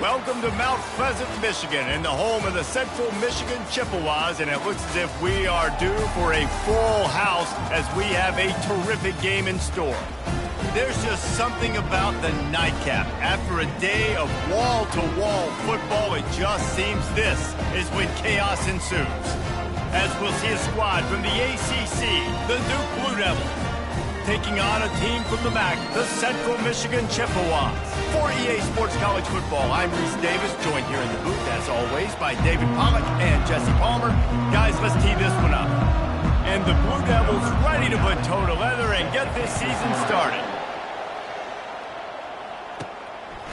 Welcome to Mount Pleasant, Michigan, and the home of the Central Michigan Chippewas, and it looks as if we are due for a full house as we have a terrific game in store. There's just something about the nightcap. After a day of wall-to-wall football, it just seems this is when chaos ensues. As we'll see a squad from the ACC, the Duke Blue Devils, taking on a team from the MAC, the Central Michigan Chippewas. For EA Sports College Football, I'm Reese Davis, joined here in the booth, as always, by David Pollack and Jesse Palmer. Guys, let's tee this one up. And the Blue Devils ready to put toe to leather and get this season started.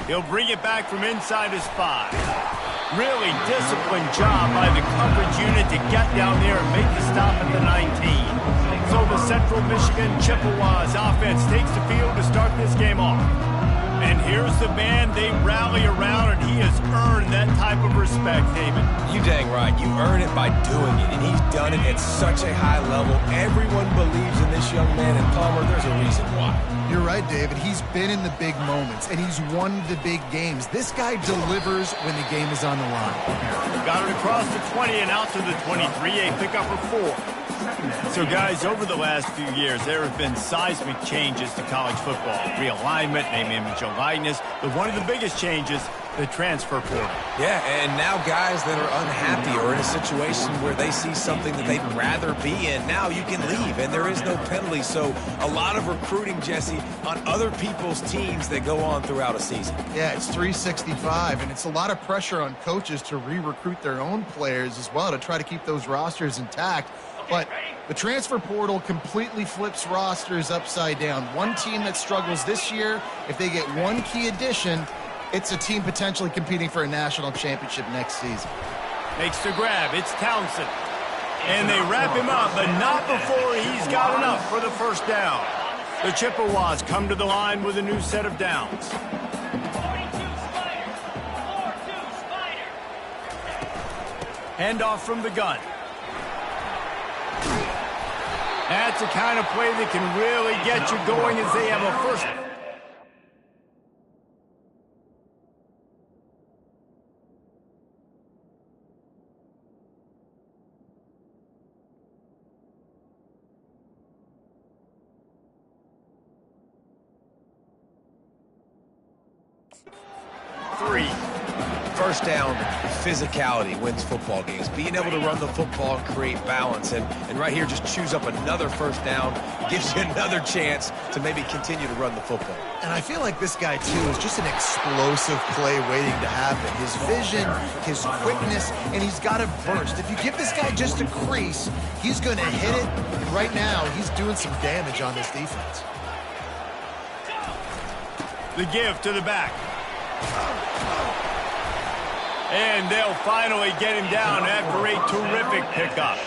He'll bring it back from inside his 5. Really disciplined job by the coverage unit to get down there and make the stop at the 19. So the Central Michigan Chippewas offense takes the field to start this game off. And here's the man they rally around, and he has earned that type of respect, David. You dang right. You earn it by doing it, and he's done it at such a high level. Everyone believes in this young man, and Palmer, there's a reason why. You're right, David. He's been in the big moments, and he's won the big games. This guy delivers when the game is on the line. Got it across the 20 and out to the 23, a pickup for 4. So, guys, over the last few years, there have been seismic changes to college football. Realignment, name, image, and likeness. But one of the biggest changes, the transfer portal. Yeah, and now guys that are unhappy or in a situation where they see something that they'd rather be in, now you can leave, and there is no penalty. So a lot of recruiting, Jesse, on other people's teams that go on throughout a season. Yeah, it's 365, and it's a lot of pressure on coaches to re-recruit their own players as well to try to keep those rosters intact. But the transfer portal completely flips rosters upside down. One team that struggles this year, if they get one key addition, it's a team potentially competing for a national championship next season. Makes the grab. It's Townsend. And they wrap him up, but not before he's got enough for the first down. The Chippewas come to the line with a new set of downs. Handoff from the gun. That's the kind of play that can really get you going as they have a first. First down, physicality wins football games. Being able to run the football and create balance. And right here, just choose up another first down. Gives you another chance to maybe continue to run the football. And I feel like this guy, too, is just an explosive play waiting to happen. His vision, his quickness, and he's got a burst. If you give this guy just a crease, he's going to hit it. And right now, he's doing some damage on this defense. The give to the back. And they'll finally get him down after a terrific pickup.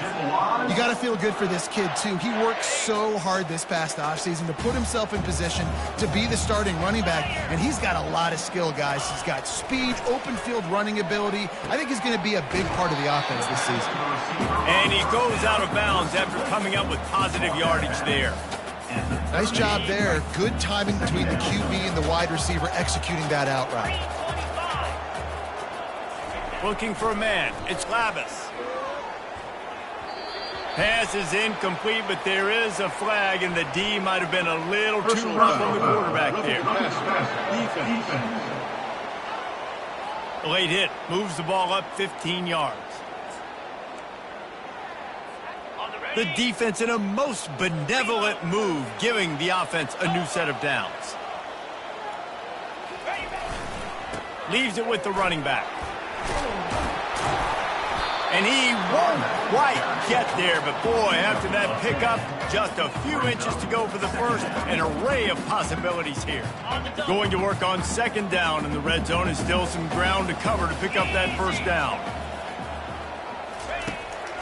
You got to feel good for this kid, too. He worked so hard this past offseason to put himself in position to be the starting running back, and he's got a lot of skill, guys. He's got speed, open field running ability. I think he's going to be a big part of the offense this season. And he goes out of bounds after coming up with positive yardage there. Nice job there. Good timing between the QB and the wide receiver executing that out right. Looking for a man. It's Labus. Pass is incomplete, but there is a flag, and the D might have been a little too rough on the quarterback there. The late hit moves the ball up 15 yards. The defense in a most benevolent move, giving the offense a new set of downs. Leaves it with the running back. And he won't quite get there, but boy, after that pickup, just a few inches to go for the first, an array of possibilities here. Going to work on second down in the red zone, and still some ground to cover to pick up that first down.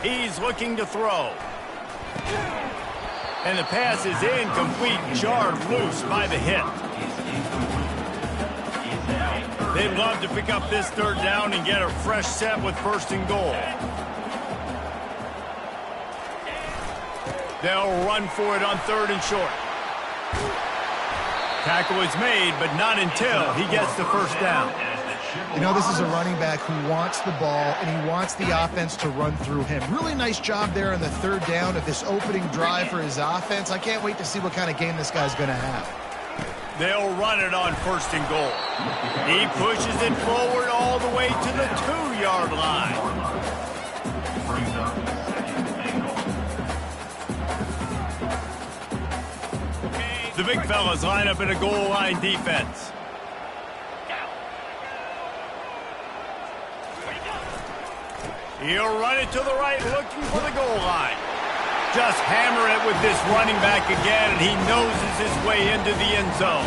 He's looking to throw. And the pass is incomplete, jarred loose by the hit. They'd love to pick up this third down and get a fresh set with first and goal. They'll run for it on third and short. Tackle is made, but not until he gets the first down. You know, this is a running back who wants the ball, and he wants the offense to run through him. Really nice job there on the third down of this opening drive for his offense. I can't wait to see what kind of game this guy's going to have. They'll run it on 1st and goal. He pushes it forward all the way to the 2-yard line. The big fellas line up in a goal line defense. He'll run it to the right, looking for the goal line. Just hammer it with this running back again, and he noses his way into the end zone.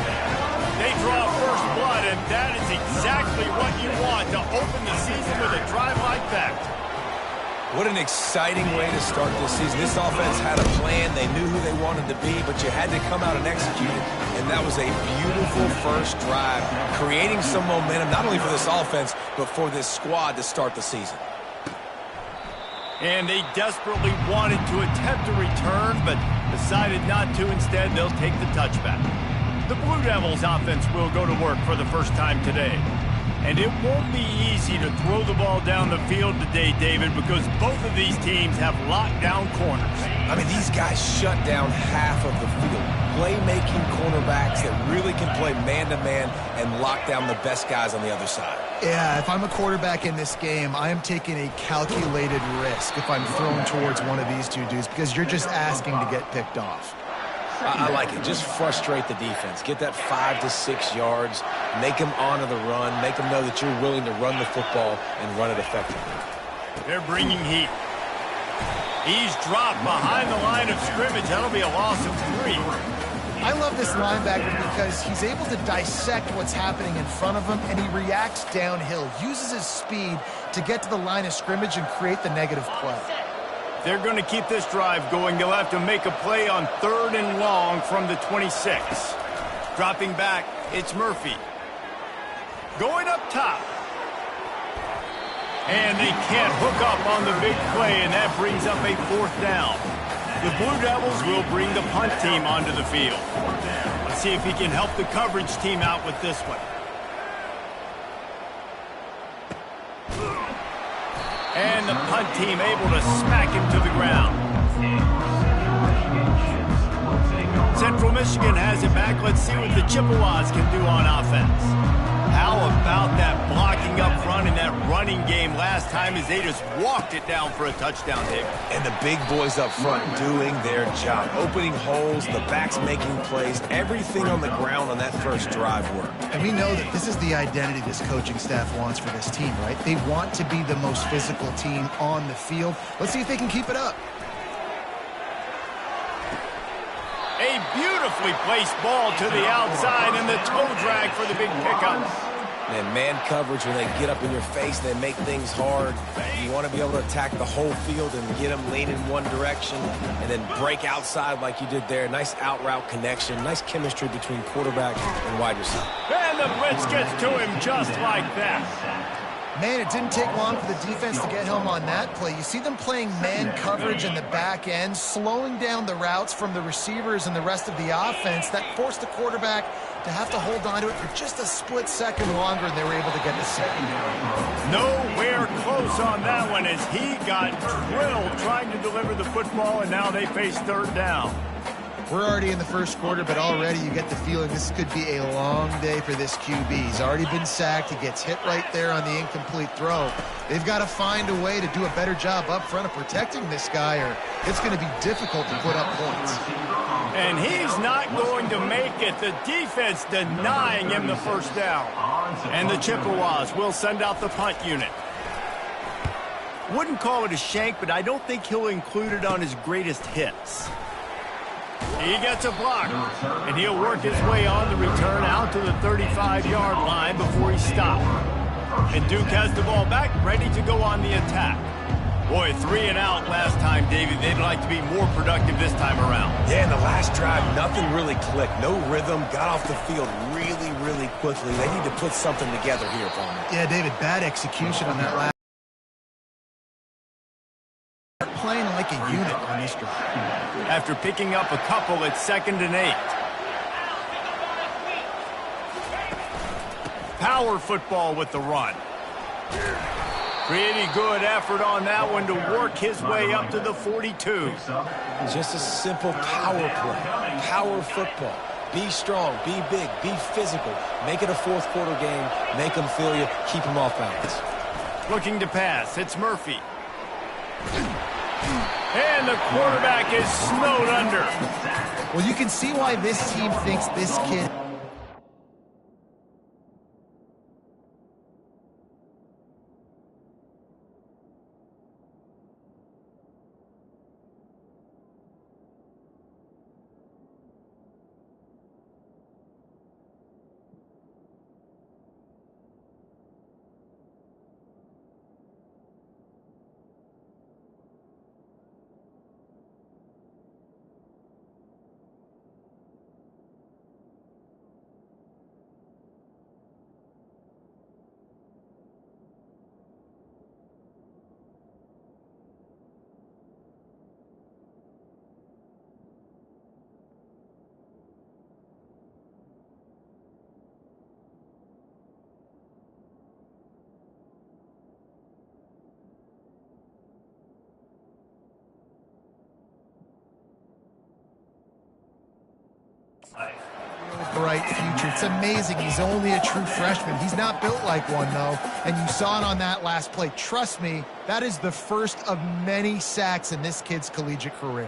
They draw first blood, and that is exactly what you want to open the season with a drive like that. What an exciting way to start this season. This offense had a plan. They knew who they wanted to be, but you had to come out and execute it. And that was a beautiful first drive, creating some momentum, not only for this offense, but for this squad to start the season. And they desperately wanted to attempt a return, but decided not to. Instead, they'll take the touchback. The Blue Devils offense will go to work for the first time today. And it won't be easy to throw the ball down the field today, David, because both of these teams have lockdown corners. I mean, these guys shut down half of the field. Playmaking cornerbacks that really can play man-to-man and lock down the best guys on the other side. Yeah, if I'm a quarterback in this game, I am taking a calculated risk if I'm thrown towards one of these two dudes because you're just asking to get picked off. I like it. Just frustrate the defense. Get that 5 to 6 yards. Make them honor the run. Make them know that you're willing to run the football and run it effectively. They're bringing heat. He's dropped behind the line of scrimmage. That'll be a loss of 3. I love this linebacker because he's able to dissect what's happening in front of him, and he reacts downhill, uses his speed to get to the line of scrimmage and create the negative play. They're going to keep this drive going. They'll have to make a play on 3rd and long from the 26. Dropping back, it's Murphy. Going up top. And they can't hook up on the big play, and that brings up a 4th down. The Blue Devils will bring the punt team onto the field. Let's see if he can help the coverage team out with this one. And the punt team able to smack him to the ground. Central Michigan has it back. Let's see what the Chippewas can do on offense. How about that blocking up front and that running game last time as they just walked it down for a touchdown, David? And the big boys up front doing their job. Opening holes, the backs making plays, everything on the ground on that first drive worked. And we know that this is the identity this coaching staff wants for this team, right? They want to be the most physical team on the field. Let's see if they can keep it up. A beautifully placed ball to the outside and the toe drag for the big pickup. And man coverage, when they get up in your face, they make things hard. You want to be able to attack the whole field and get them lean in one direction and then break outside like you did there. Nice out route connection, nice chemistry between quarterback and wide receiver. And the blitz gets to him just like that. Man, it didn't take long for the defense to get home on that play. You see them playing man coverage in the back end, slowing down the routes from the receivers and the rest of the offense. That forced the quarterback to have to hold on to it for just a split second longer, and they were able to get the sack. Nowhere close on that one as he got drilled trying to deliver the football, and now they face 3rd down. We're already in the first quarter, but already you get the feeling this could be a long day for this QB. He's already been sacked. He gets hit right there on the incomplete throw. They've got to find a way to do a better job up front of protecting this guy, or it's going to be difficult to put up points. And he's not going to make it. The defense denying him the first down. And the Chippewas will send out the punt unit. Wouldn't call it a shank, but I don't think he'll include it on his greatest hits. He gets a block, and he'll work his way on the return out to the 35-yard line before he stopped. And Duke has the ball back, ready to go on the attack. Boy, 3 and out last time, David. They'd like to be more productive this time around. Yeah, in the last drive, nothing really clicked. No rhythm, got off the field really, really quickly. They need to put something together here, Palmer. Yeah, David, bad execution on that last. Playing like a unit on this drive. After picking up a couple, it's 2nd and 8. Power football with the run. Pretty good effort on that one to work his way up to the 42. Just a simple power play. Power football. Be strong, be big, be physical. Make it a fourth quarter game. Make them feel you. Keep them off balance. Looking to pass. It's Murphy. And the quarterback is snowed under. Well, you can see why this team thinks this kid... Bright future. It's amazing. He's only a true freshman. He's not built like one, though, and you saw it on that last play. Trust me, that is the first of many sacks in this kid's collegiate career.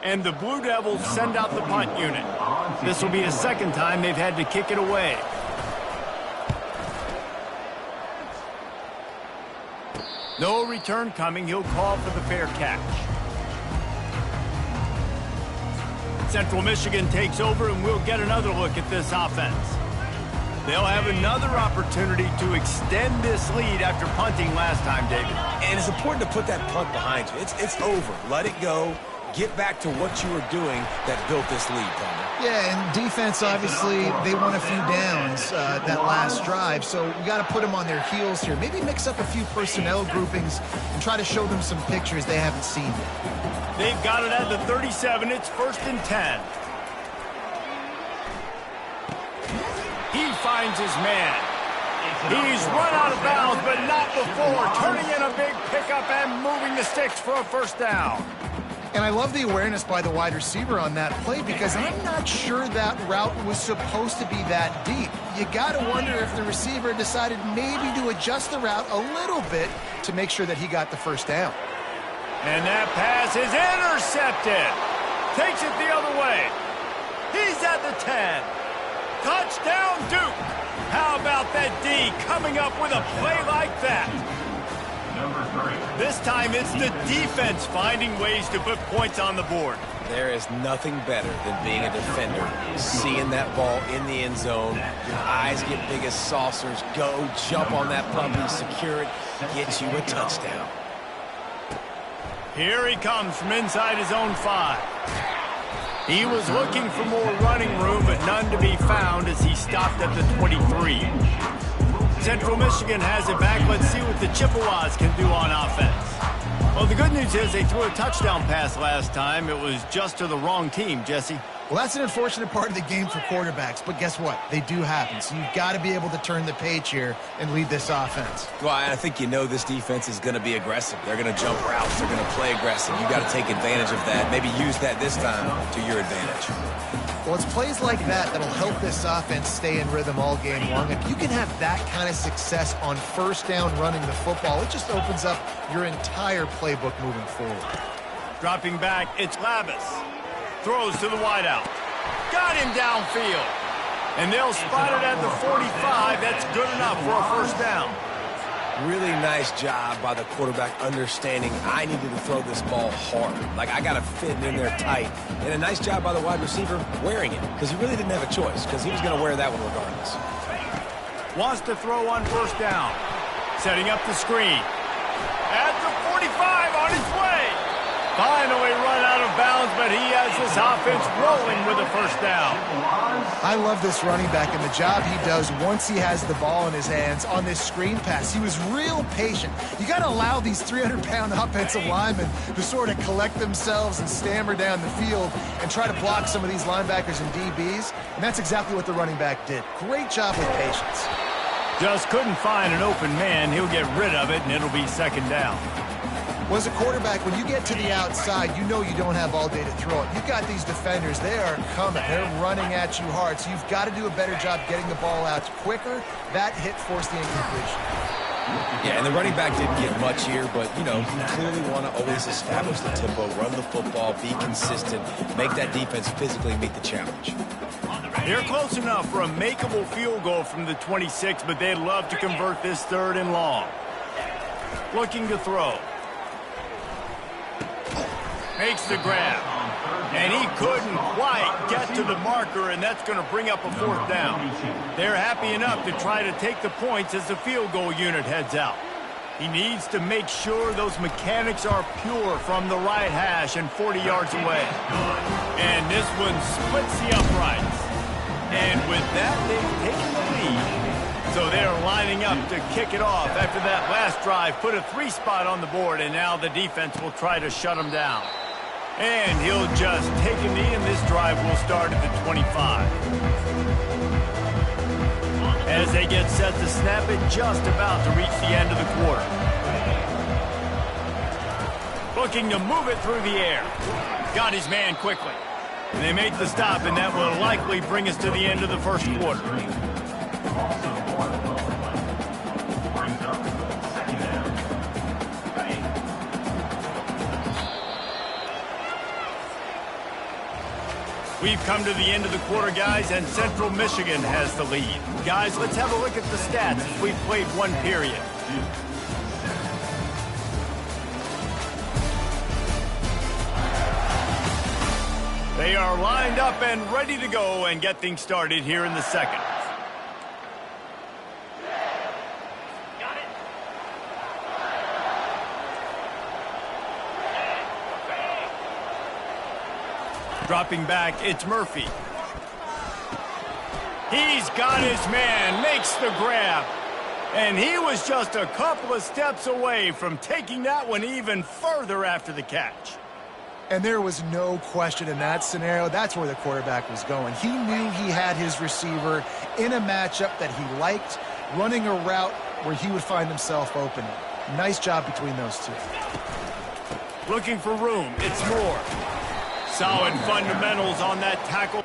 And the Blue Devils send out the punt unit. This will be the second time they've had to kick it away. No return coming. He'll call for the fair catch. Central Michigan takes over, and we'll get another look at this offense. They'll have another opportunity to extend this lead after punting last time, David. And it's important to put that punt behind you. It's over. Let it go. Get back to what you were doing that built this lead, Palmer. Yeah, and defense, obviously, they won a few downs that last drive, so we got to put them on their heels here. Maybe mix up a few personnel groupings and try to show them some pictures they haven't seen yet. They've got it at the 37. It's 1st and 10. He finds his man. He's run out of bounds, but not before turning in a big pickup and moving the sticks for a first down. And I love the awareness by the wide receiver on that play because I'm not sure that route was supposed to be that deep. You got to wonder if the receiver decided maybe to adjust the route a little bit to make sure that he got the first down. And that pass is intercepted. Takes it the other way. He's at the 10. Touchdown, Duke. How about that D coming up with a play like that? This time it's the defense finding ways to put points on the board. There is nothing better than being a defender. Seeing that ball in the end zone, your eyes get big as saucers. Go, jump on that puppy, secure it, get you a touchdown. Here he comes from inside his own 5. He was looking for more running room, but none to be found as he stopped at the 23. Central Michigan has it back. Let's see what the Chippewas can do on offense. Well, the good news is they threw a touchdown pass last time. It was just to the wrong team, Jesse. Well, that's an unfortunate part of the game for quarterbacks, but guess what? They do happen, so you've got to be able to turn the page here and lead this offense. Well, I think you know this defense is going to be aggressive. They're going to jump routes. They're going to play aggressive. You got to take advantage of that. Maybe use that this time to your advantage. Well, it's plays like that that'll help this offense stay in rhythm all game long. If you can have that kind of success on first down running the football, it just opens up your entire playbook moving forward. Dropping back, it's Lavis. Throws to the wideout. Got him downfield. And they'll spot it at the 45. That's good enough for a first down. Really nice job by the quarterback understanding I needed to throw this ball hard. Like, I got to fit in there tight. And a nice job by the wide receiver wearing it because he really didn't have a choice because he was going to wear that one regardless. Wants to throw on first down. Setting up the screen. At the 45 on his way. Finally run out of bounds, but he has this offense rolling with a first down. I love this running back and the job he does once he has the ball in his hands on this screen pass. He was real patient. You got to allow these 300-pound offensive linemen to sort of collect themselves and stammer down the field and try to block some of these linebackers and DBs, and that's exactly what the running back did. Great job with patience. Just couldn't find an open man. He'll get rid of it, and it'll be second down. Well, as a quarterback, when you get to the outside, you know you don't have all day to throw it. You've got these defenders. They are coming. They're running at you hard, so you've got to do a better job getting the ball out quicker. That hit forced the incompletion. Yeah, and the running back didn't get much here, but, you know, you clearly want to always establish the tempo, run the football, be consistent, make that defense physically meet the challenge. They're close enough for a makeable field goal from the 26, but they'd love to convert this 3rd and long. Looking to throw. Makes the grab. And he couldn't quite get to the marker, and that's going to bring up a 4th down. They're happy enough to try to take the points as the field goal unit heads out. He needs to make sure those mechanics are pure from the right hash and 40 yards away. And this one splits the uprights. And with that, they've taken the lead. So they're lining up to kick it off after that last drive. Put a 3 spot on the board, and now the defense will try to shut them down. And he'll just take a knee, and this drive will start at the 25. As they get set to snap it, just about to reach the end of the quarter. Looking to move it through the air. Got his man quickly. And they make the stop, and that will likely bring us to the end of the first quarter. We've come to the end of the quarter, guys, and Central Michigan has the lead. Guys, let's have a look at the stats as we've played one period. They are lined up and ready to go and get things started here in the second. Dropping back, it's Murphy. He's got his man, makes the grab. And he was just a couple of steps away from taking that one even further after the catch. And there was no question in that scenario. That's where the quarterback was going. He knew he had his receiver in a matchup that he liked, running a route where he would find himself open. Nice job between those two. Looking for room, it's Moore. Solid fundamentals on that tackle.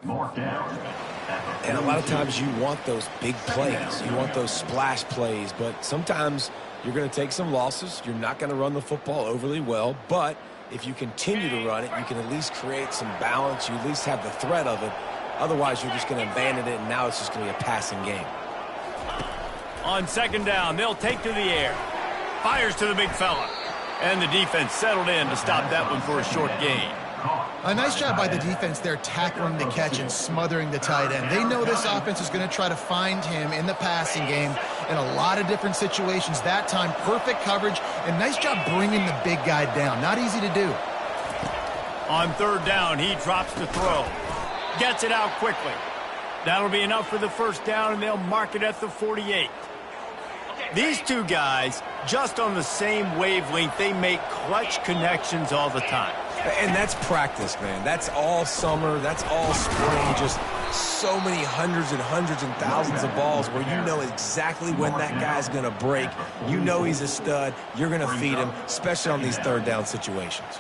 And a lot of times you want those big plays. You want those splash plays. But sometimes you're going to take some losses. You're not going to run the football overly well. But if you continue to run it, you can at least create some balance. You at least have the threat of it. Otherwise, you're just going to abandon it, and now it's just going to be a passing game. On second down, they'll take to the air. Fires to the big fella. And the defense settled in to stop that one for a short gain. A nice job by the defense there tackling the catch and smothering the tight end. They know this offense is going to try to find him in the passing game in a lot of different situations. That time, perfect coverage, and nice job bringing the big guy down. Not easy to do. On third down, he drops the throw. Gets it out quickly. That'll be enough for the first down, and they'll mark it at the 48. These two guys, just on the same wavelength, they make clutch connections all the time. And that's practice, man. That's all summer. That's all spring. Just so many hundreds and thousands of balls where you know exactly when that guy's going to break. You know he's a stud. You're going to feed him, especially on these third down situations.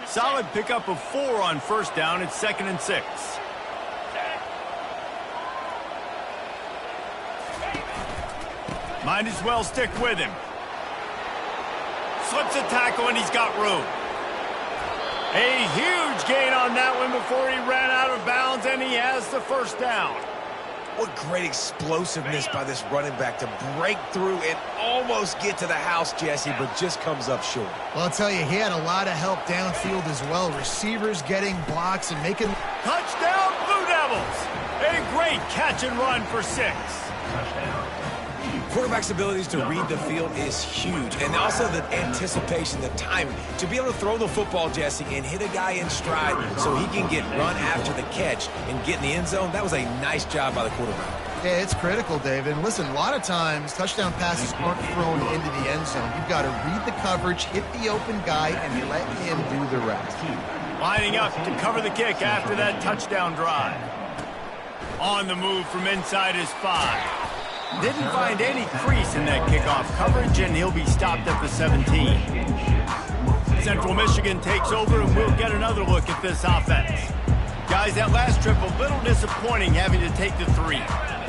Solid pickup of 4 on first down. It's 2nd and 6. Might as well stick with him. Slips a tackle, and he's got room. A huge gain on that one before he ran out of bounds, and he has the first down. What great explosiveness by this running back to break through and almost get to the house, Jesse, but just comes up short. Well, I'll tell you, he had a lot of help downfield as well. Receivers getting blocks and making... Touchdown, Blue Devils! A great catch and run for 6. Quarterback's abilities to read the field is huge, and also the anticipation, the timing. To be able to throw the football, Jesse, and hit a guy in stride so he can get run after the catch and get in the end zone, that was a nice job by the quarterback. Yeah, it's critical, David. And listen, a lot of times touchdown passes aren't thrown into the end zone. You've got to read the coverage, hit the open guy, and let him do the rest. Lining up to cover the kick after that touchdown drive. On the move from inside his 5. Didn't find any crease in that kickoff coverage, and he'll be stopped at the 17. Central Michigan takes over, and we'll get another look at this offense. Guys, that last trip a little disappointing having to take the 3.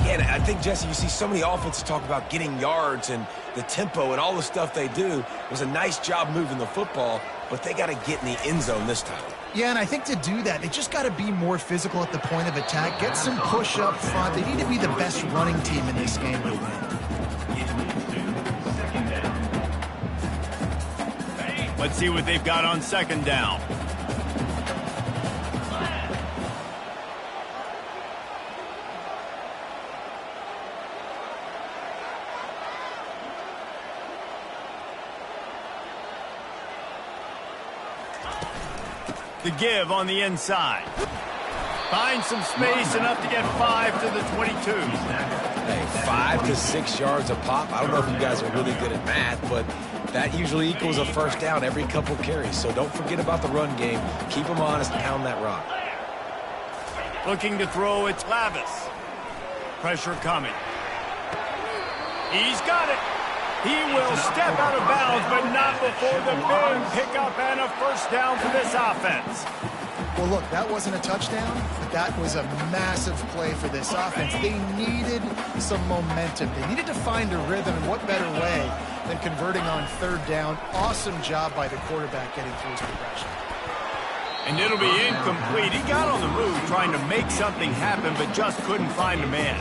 Yeah, I think, Jesse, you see so many offenses talk about getting yards and the tempo and all the stuff they do. It was a nice job moving the football, but they got to get in the end zone this time. Yeah, and I think to do that, they just got to be more physical at the point of attack, get some push up front. They need to be the best running team in this game to win. Let's see what they've got on second down. The give on the inside. Finds some space, enough to get 5 to the 22. Hey, 5 to 6 yards a pop. I don't know if you guys are really good at math, but that usually equals a first down every couple carries. So don't forget about the run game. Keep them honest, pound that rock. Looking to throw, it's Lavis. Pressure coming. He's got it. He will step out of bounds, but not before the big pickup and a first down for this offense. Well, look, that wasn't a touchdown, but that was a massive play for this offense. They needed some momentum. They needed to find a rhythm, and what better way than converting on third down. Awesome job by the quarterback getting through his progression. And it'll be incomplete. He got on the move trying to make something happen, but just couldn't find a man.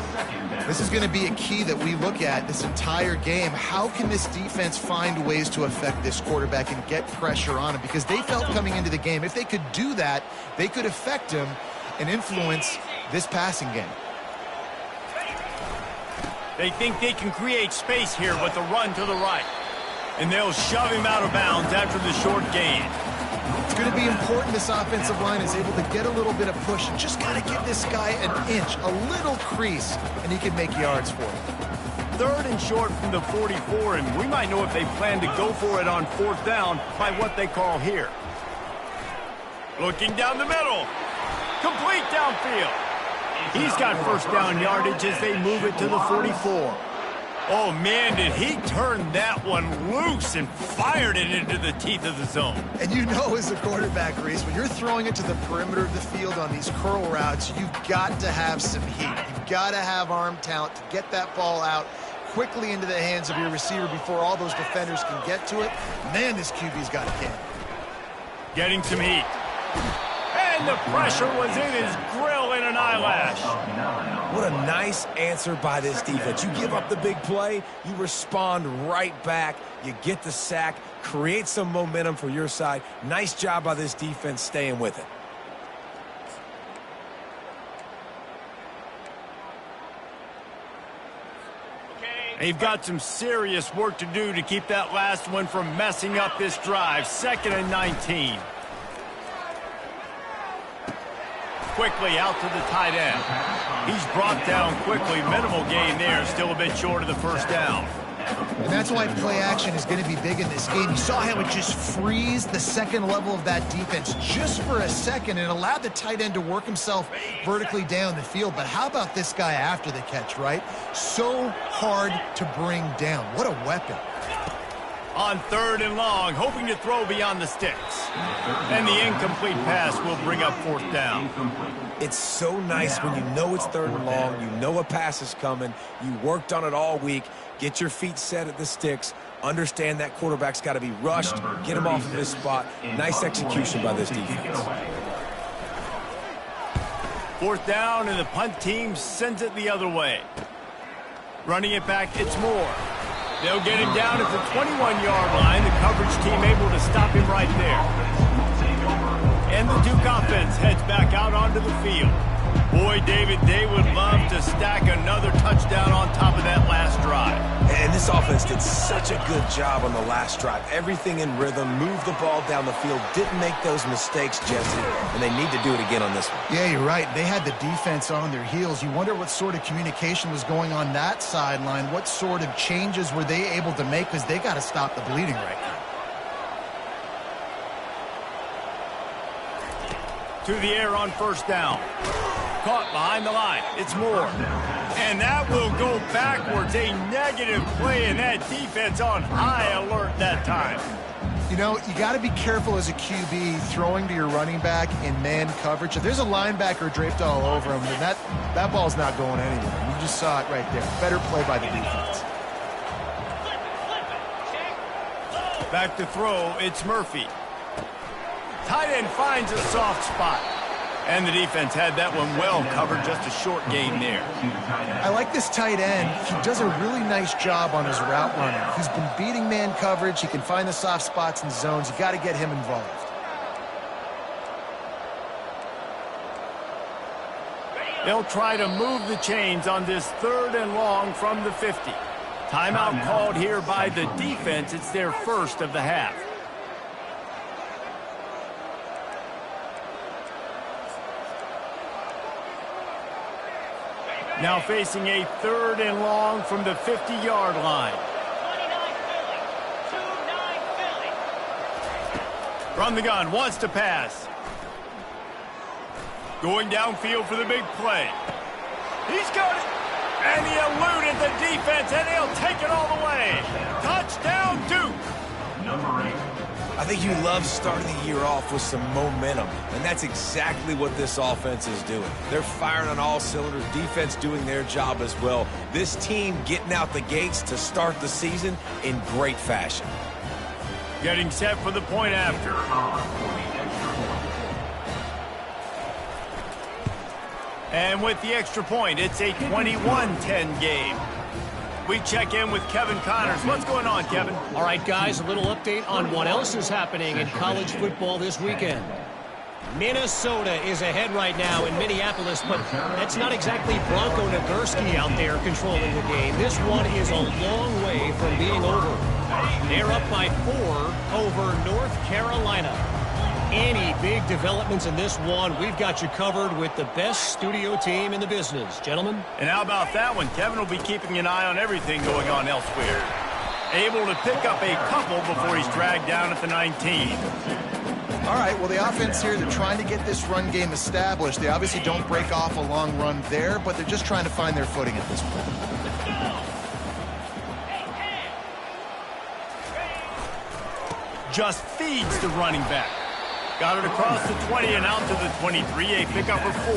This is going to be a key that we look at this entire game. How can this defense find ways to affect this quarterback and get pressure on him? Because they felt coming into the game, if they could do that, they could affect him and influence this passing game. They think they can create space here with the run to the right. And they'll shove him out of bounds after the short gain. It's going to be important this offensive line is able to get a little bit of push. Just got to give this guy an inch, a little crease, and he can make yards for it. 3rd and short from the 44, and we might know if they plan to go for it on 4th down by what they call here. Looking down the middle. Complete downfield. He's got first down yardage as they move it to the 44. Oh, man, did he turn that one loose and fired it into the teeth of the zone. And you know as a quarterback, Reese, when you're throwing it to the perimeter of the field on these curl routes, you've got to have some heat. You've got to have arm talent to get that ball out quickly into the hands of your receiver before all those defenders can get to it. Man, this QB's got a cannon. Getting some heat. And the pressure was in his grill in an eyelash. What a nice answer by this defense. You give up the big play, you respond right back, you get the sack, create some momentum for your side. Nice job by this defense staying with it. They've got some serious work to do to keep that last one from messing up this drive. 2nd and 19. Quickly out to the tight end. He's brought down quickly. Minimal gain there. Still a bit short of the first down. And that's why play action is going to be big in this game. You saw how it just frees the second level of that defense just for a second and allowed the tight end to work himself vertically down the field. But how about this guy after the catch, right? So hard to bring down. What a weapon. On 3rd and long, hoping to throw beyond the sticks. And the incomplete pass will bring up 4th down. It's so nice when you know it's 3rd and long, you know a pass is coming, you worked on it all week, get your feet set at the sticks, understand that quarterback's got to be rushed, get him off of his spot. Nice execution by this defense. 4th down, and the punt team sends it the other way. Running it back, it's Moore. They'll get him down at the 21-yard line. The coverage team able to stop him right there. And the Duke offense heads back out onto the field. Boy, David, they would love to stack another touchdown on top of that last drive. And this offense did such a good job on the last drive. Everything in rhythm, moved the ball down the field, didn't make those mistakes, Jesse, and they need to do it again on this one. Yeah, you're right. They had the defense on their heels. You wonder what sort of communication was going on that sideline. What sort of changes were they able to make, because they got to stop the bleeding right now. To the air on 1st down. Caught behind the line. It's Moore. And that will go backwards. A negative play, and that defense on high alert that time. You know, you got to be careful as a QB throwing to your running back in man coverage. If there's a linebacker draped all over him, then that ball's not going anywhere. You just saw it right there. Better play by the defense. Back to throw, it's Murphy. Tight end finds a soft spot. And the defense had that one well covered, just a short gain there. I like this tight end. He does a really nice job on his route running. He's been beating man coverage. He can find the soft spots and zones. You got to get him involved. They'll try to move the chains on this 3rd and long from the 50. Timeout called here by the defense. It's their first of the half. Now facing a 3rd and long from the 50-yard line. From the gun, wants to pass. Going downfield for the big play. He's got it. And he eluded the defense, and he'll take it all the way. Touchdown, Duke. Number 8. I think you love starting the year off with some momentum, and that's exactly what this offense is doing. They're firing on all cylinders, defense doing their job as well. This team getting out the gates to start the season in great fashion. Getting set for the point after. And with the extra point, it's a 21-10 game. We check in with Kevin Connors. What's going on, Kevin? All right, guys, a little update on what else is happening in college football this weekend. Minnesota is ahead right now in Minneapolis, but that's not exactly Bronco Nagurski out there controlling the game. This one is a long way from being over. They're up by 4 over North Carolina. Any big developments in this one, we've got you covered with the best studio team in the business. Gentlemen? And how about that one? Kevin will be keeping an eye on everything going on elsewhere. Able to pick up a couple before he's dragged down at the 19. All right, well, the offense here, they're trying to get this run game established. They obviously don't break off a long run there, but they're just trying to find their footing at this point. just feeds the running back. Got it across the 20 and out to the 23, a pickup of 4.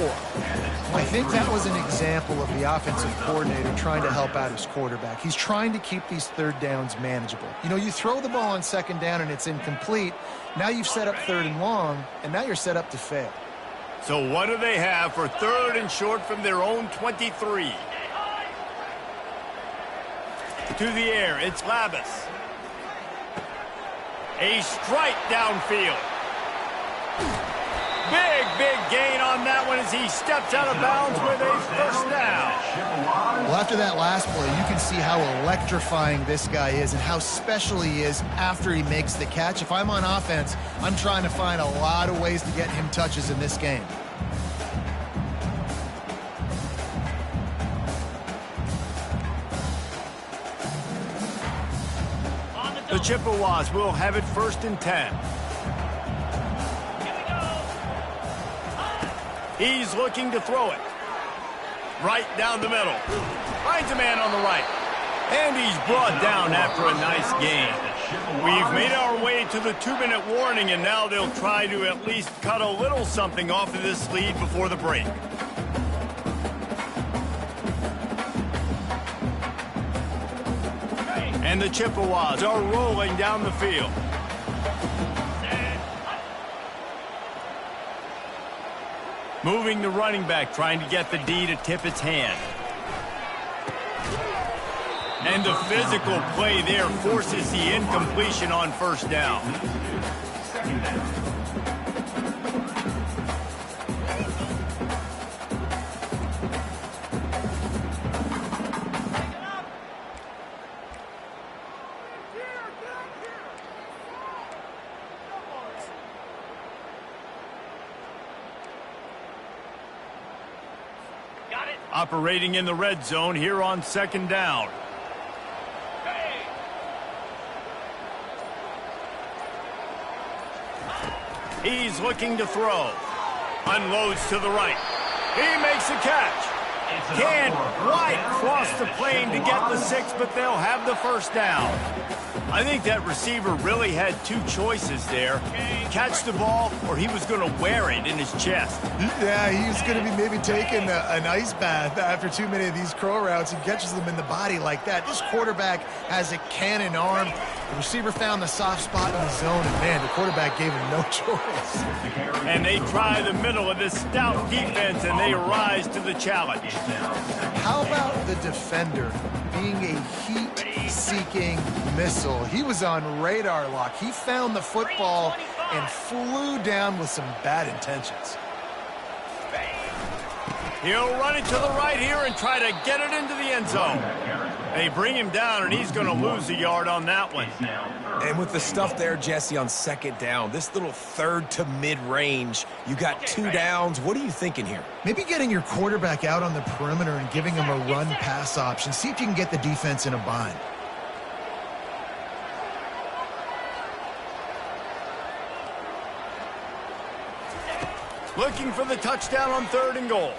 I think that was an example of the offensive coordinator trying to help out his quarterback. He's trying to keep these third downs manageable. You know, you throw the ball on second down and it's incomplete. Now you've set up third and long, and now you're set up to fail. So what do they have for third and short from their own 23? To the air, it's Labus. A strike downfield. Big gain on that one as he steps out of bounds with a first down. Well, after that last play, you can see how electrifying this guy is and how special he is after he makes the catch. If I'm on offense, I'm trying to find a lot of ways to get him touches in this game. The Chippewas will have it 1st and 10. He's looking to throw it. Right down the middle. Finds a man on the right. And he's brought down after a nice gain. We've made our way to the 2-minute warning, and now they'll try to at least cut a little something off of this lead before the break. And the Chippewas are rolling down the field. Moving the running back, trying to get the D to tip its hand. And the physical play there forces the incompletion on first down. Operating in the red zone here on 2nd down. He's looking to throw. Unloads to the right. He makes a catch. Can't quite cross the plane to get the 6, but they'll have the first down. I think that receiver really had 2 choices there. Catch the ball, or he was going to wear it in his chest. Yeah, he's going to be maybe taking an ice bath after too many of these crow routes. He catches them in the body like that. This quarterback has a cannon arm. The receiver found the soft spot in the zone, and man, the quarterback gave him no choice. And they try the middle of this stout defense, and they rise to the challenge. How about the defender being a heat-seeking missile? He was on radar lock. He found the football and flew down with some bad intentions. He'll run it to the right here and try to get it into the end zone. They bring him down, and he's going to lose a yard on that one. And with the stuff there, Jesse, on 2nd down, this little third to mid-range, you got 2 downs. What are you thinking here? Maybe getting your quarterback out on the perimeter and giving him a run-pass option. See if you can get the defense in a bind. Looking for the touchdown on 3rd and goal.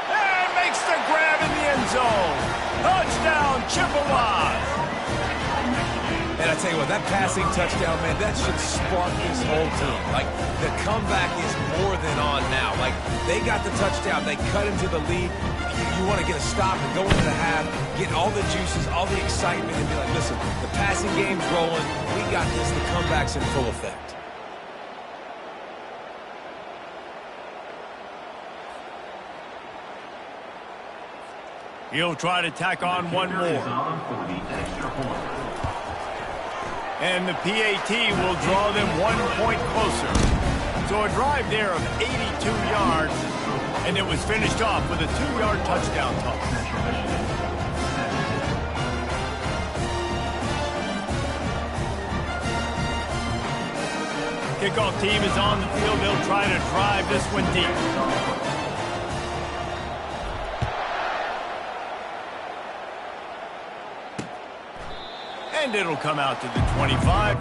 And makes the grab in the end zone. Touchdown, Chippewas. And I tell you what, that passing touchdown, man, that should spark this whole team. Like, the comeback is more than on now. Like, they got the touchdown. They cut into the lead. You want to get a stop and go into the half, get all the juices, all the excitement, and be like, listen, the passing game's rolling. We got this. The comeback's in full effect. He'll try to tack on one more. And the PAT will draw them 1 point closer. So a drive there of 82 yards, and it was finished off with a 2-yard touchdown toss. Kickoff team is on the field. They'll try to drive this one deep. And it'll come out to the 25.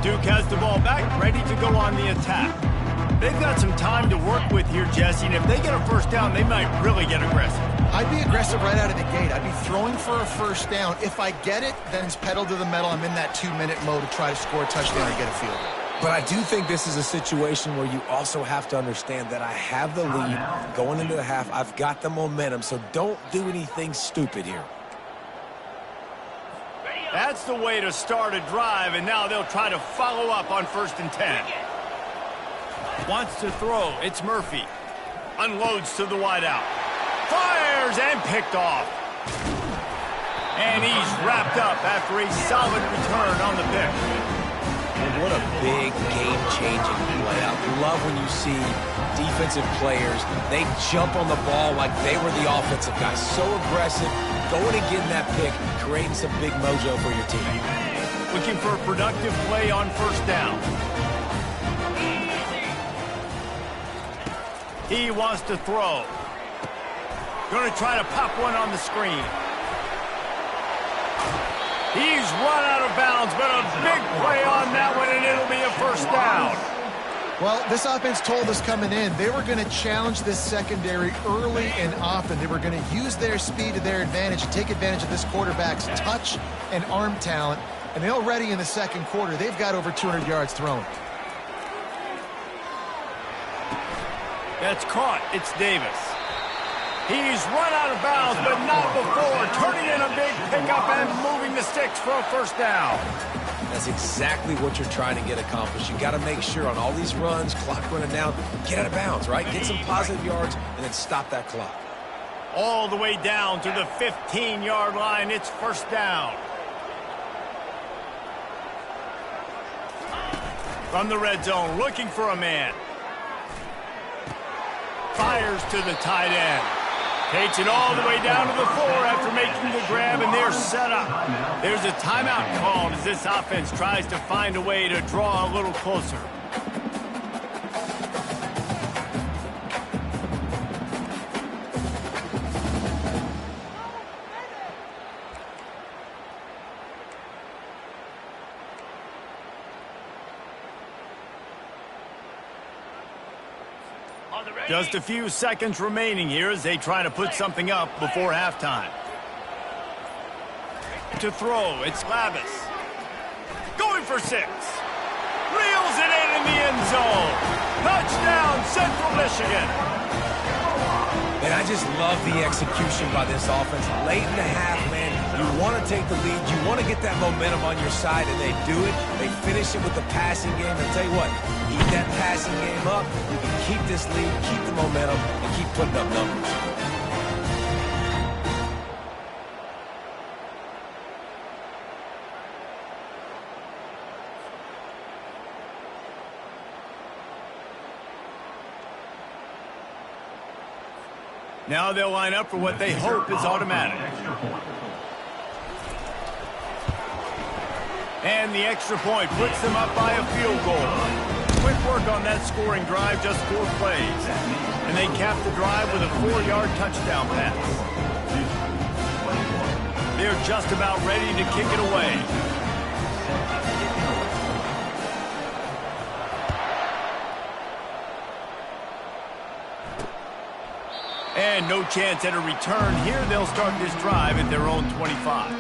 Duke has the ball back, ready to go on the attack. They've got some time to work with here, Jesse, and if they get a first down, they might really get aggressive. I'd be aggressive right out of the gate. I'd be throwing for a first down. If I get it, then it's pedal to the metal. I'm in that 2-minute mode to try to score a touchdown or get a field goal. But I do think this is a situation where you also have to understand that I have the lead going into the half. I've got the momentum, so don't do anything stupid here. That's the way to start a drive, and now they'll try to follow up on 1st and 10. Wants to throw. It's Murphy. Unloads to the wideout. Fires and picked off. And he's wrapped up after a solid return on the pick. And what a big game-changing play. I love when you see defensive players, they jump on the ball like they were the offensive guys. So aggressive, going and getting that pick, creating some big mojo for your team. Looking for a productive play on 1st down. He wants to throw. Going to try to pop one on the screen. He's run out of bounds, but a big play on that one, and it'll be a 1st down. Well, this offense told us coming in they were going to challenge this secondary early and often. They were going to use their speed to their advantage and take advantage of this quarterback's touch and arm talent. And already in the 2nd quarter, they've got over 200 yards thrown. That's caught. It's Davis. He's run out of bounds, but not before. Turning in a big pickup and moving the sticks for a 1st down. That's exactly what you're trying to get accomplished. You got to make sure on all these runs, clock running down, get out of bounds, right? Get some positive yards and then stop that clock. All the way down to the 15-yard line. It's 1st down. From the red zone, looking for a man. Fires to the tight end. Takes it all the way down to the 4 after making the grab, and they're set up. There's a timeout called as this offense tries to find a way to draw a little closer. Just a few seconds remaining here as they try to put something up before halftime. To throw, it's Lavis. Going for 6. Reels it in the end zone. Touchdown, Central Michigan. And I just love the execution by this offense. Late in the half, man, you want to take the lead. You want to get that momentum on your side, and they do it. They finish it with the passing game. And tell you what, keep that passing game up. You can keep this lead, keep the momentum, and keep putting up numbers. Now they'll line up for what they hope is automatic. And the extra point puts them up by a field goal. Quick work on that scoring drive, just 4 plays. And they cap the drive with a 4-yard touchdown pass. They're just about ready to kick it away. And no chance at a return here. They'll start this drive at their own 25.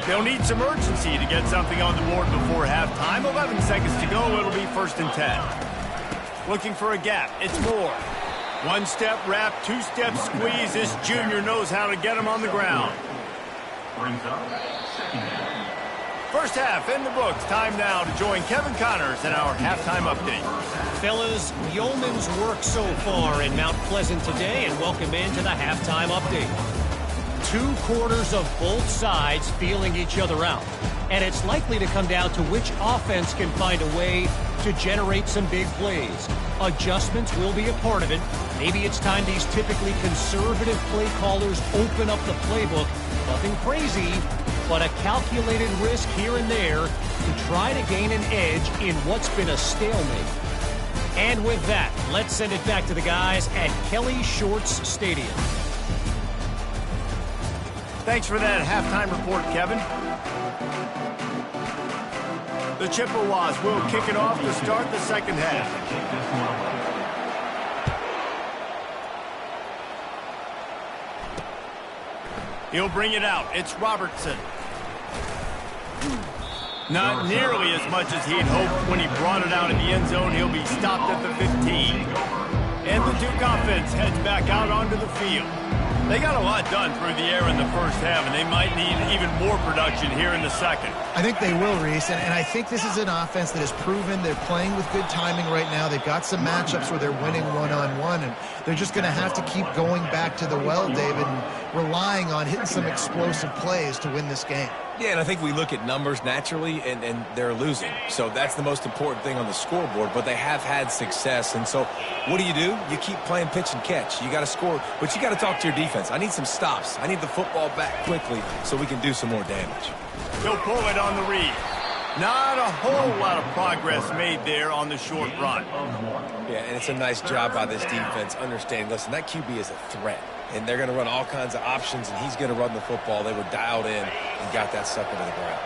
They'll need some urgency to get something on the board before halftime. 11 seconds to go. It'll be 1st and 10. Looking for a gap. It's Moore. 1-step wrap, 2-step squeeze. This junior knows how to get him on the ground. First half in the books. Time now to join Kevin Connors in our halftime update. Fellas, yeoman's work so far in Mount Pleasant today, and welcome into the halftime update. 2 quarters of both sides feeling each other out. And it's likely to come down to which offense can find a way to generate some big plays. Adjustments will be a part of it. Maybe it's time these typically conservative play callers open up the playbook. Nothing crazy, but a calculated risk here and there to try to gain an edge in what's been a stalemate. And with that, let's send it back to the guys at Kelly Shorts Stadium. Thanks for that halftime report, Kevin. The Chippewas will kick it off to start the second half. He'll bring it out. It's Robertson. Not nearly as much as he'd hoped when he brought it out in the end zone. He'll be stopped at the 15. And the Duke offense heads back out onto the field. They got a lot done through the air in the first half, and they might need even more production here in the second. I think they will, Reese, and I think this is an offense that has proven they're playing with good timing right now. They've got some matchups where they're winning one-on-one, and they're just going to have to keep going back to the well, David, and relying on hitting some explosive plays to win this game. Yeah, and I think we look at numbers naturally, and they're losing. So that's the most important thing on the scoreboard, but they have had success. And so what do? You keep playing pitch and catch. You got to score, but you got to talk to your defense. I need some stops. I need the football back quickly so we can do some more damage. He'll pull it on the read. Not a whole lot of progress made there on the short run. Yeah, and it's a nice job by this defense understanding, listen, that QB is a threat. And they're going to run all kinds of options, and he's going to run the football. They were dialed in and got that sucker to the ground.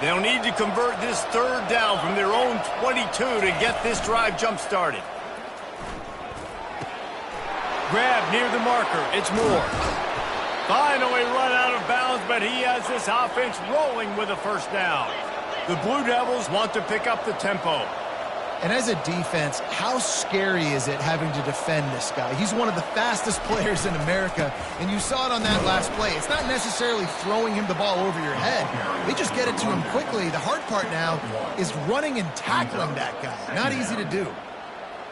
They'll need to convert this third down from their own 22 to get this drive jump-started. Grab near the marker. It's Moore. Finally run out of bounds, but he has this offense rolling with a first down. The Blue Devils want to pick up the tempo. And as a defense, how scary is it having to defend this guy? He's one of the fastest players in America, and you saw it on that last play. It's not necessarily throwing him the ball over your head. They just get it to him quickly. The hard part now is running and tackling that guy. Not easy to do.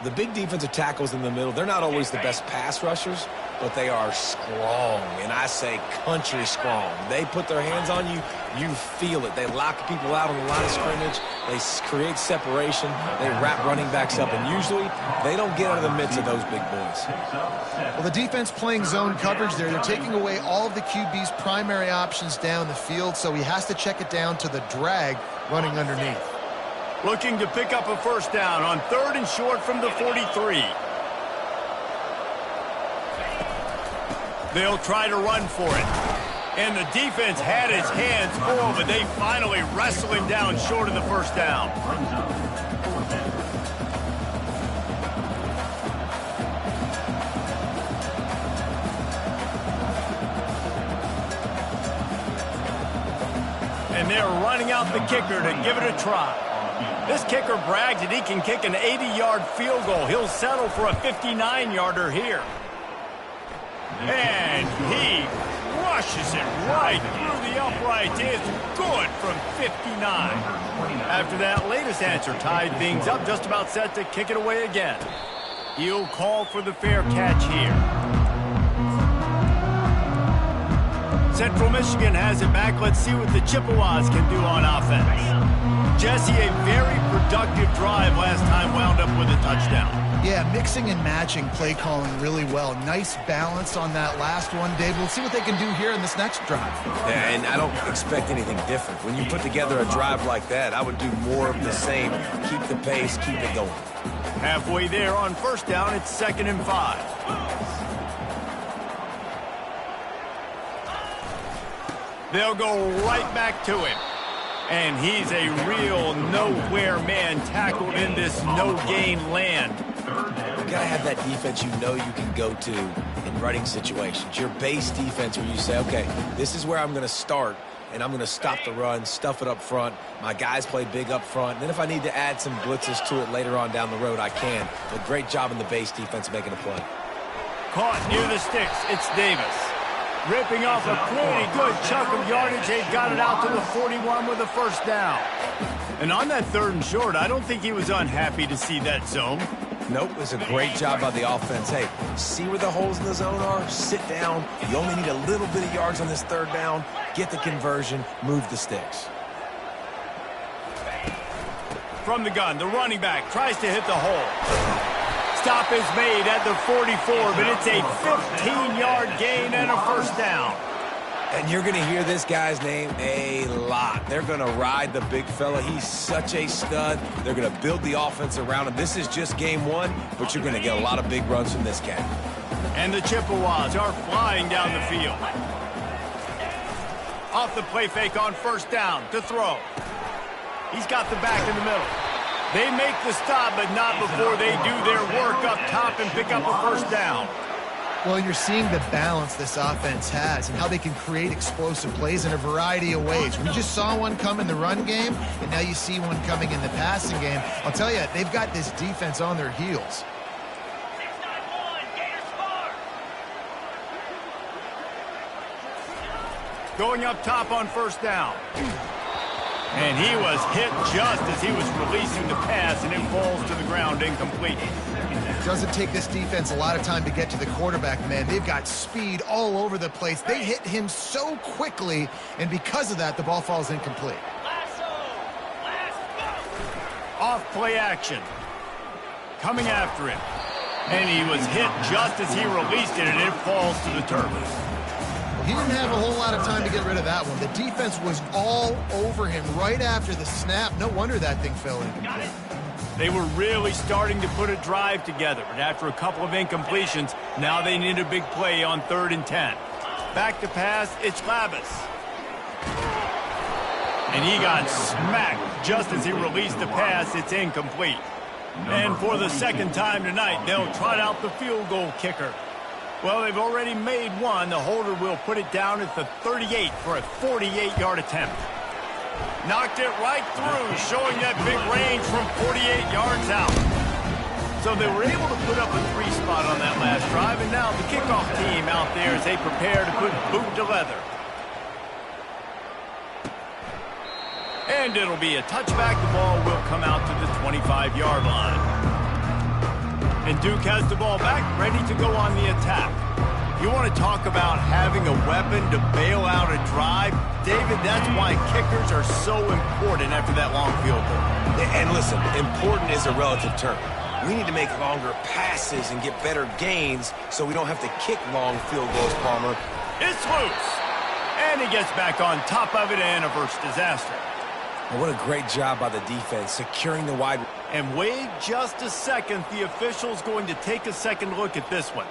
The big defensive tackles in the middle, they're not always the best pass rushers, but they are strong, and I say country strong. They put their hands on you, you feel it. They lock people out on the line of scrimmage. They create separation. They wrap running backs up, and usually they don't get out of the midst of those big boys. Well, the defense playing zone coverage there. They're taking away all of the QB's primary options down the field, so he has to check it down to the drag running underneath. Looking to pick up a first down on 3rd and short from the 43. They'll try to run for it. And the defense had his hands full, but they finally wrestle him down short of the first down. And they're running out the kicker to give it a try. This kicker brags that he can kick an 80-yard field goal. He'll settle for a 59-yarder here. And he rushes it right through the uprights. It's good from 59. After that latest answer tied things up, just about set to kick it away again. He'll call for the fair catch here. Central Michigan has it back. Let's see what the Chippewas can do on offense. Jesse, a very productive drive last time, wound up with a touchdown. Yeah, mixing and matching play calling really well. Nice balance on that last one, Dave. We'll see what they can do here in this next drive. Yeah, and I don't expect anything different. When you put together a drive like that, I would do more of the same. Keep the pace, keep it going. Halfway there on first down, it's 2nd and 5. They'll go right back to him. And he's a real nowhere man tackled in this no-gain land. You got to have that defense you know you can go to in running situations. Your base defense where you say, okay, this is where I'm going to start, and I'm going to stop the run, stuff it up front. My guys play big up front. And then if I need to add some blitzes to it later on down the road, I can. But great job in the base defense making a play. Caught near the sticks. It's Davis. Ripping off a pretty good chunk of yardage. They've got it out to the 41 with a first down. And on that 3rd and short, I don't think he was unhappy to see that zone. Nope, it was a great job by the offense. Hey, see where the holes in the zone are? Sit down. You only need a little bit of yards on this 3rd down. Get the conversion. Move the sticks. From the gun, the running back tries to hit the hole. Stop is made at the 44, but it's a 15-yard gain and a first down. And you're going to hear this guy's name a lot. They're going to ride the big fella. He's such a stud. They're going to build the offense around him. This is just game one, but you're going to get a lot of big runs from this cat. And the Chippewas are flying down the field. Off the play fake on first down to throw. He's got the back in the middle. They make the stop, but not before they do their work up top and pick up a first down. Well, you're seeing the balance this offense has and how they can create explosive plays in a variety of ways. We just saw one come in the run game, and now you see one coming in the passing game. I'll tell you, they've got this defense on their heels. Going up top on first down. And he was hit just as he was releasing the pass, and it falls to the ground incomplete. It doesn't take this defense a lot of time to get to the quarterback, man. They've got speed all over the place. They hit him so quickly, and because of that, the ball falls incomplete. Off play action. Coming after him. And he was hit just as he released it, and it falls to the turf. He didn't have a whole lot of time to get rid of that one. The defense was all over him right after the snap. No wonder that thing fell incomplete. They were really starting to put a drive together, but after a couple of incompletions, now they need a big play on 3rd and 10. Back to pass, it's Labus. And he got smacked just as he released the pass. It's incomplete. And for the second time tonight, they'll trot out the field goal kicker. Well, they've already made one. The holder will put it down at the 38 for a 48-yard attempt. Knocked it right through, showing that big range from 48 yards out. So they were able to put up a 3 spot on that last drive, and now the kickoff team out there as they prepare to put boot to leather. And it'll be a touchback. The ball will come out to the 25-yard line. And Duke has the ball back, ready to go on the attack. You want to talk about having a weapon to bail out a drive? David, that's why kickers are so important after that long field goal. And listen, important is a relative term. We need to make longer passes and get better gains so we don't have to kick long field goals, Palmer. It's loose. And he gets back on top of it and averts disaster. And what a great job by the defense, securing the wide. And wait just a second. The official's going to take a second look at this one.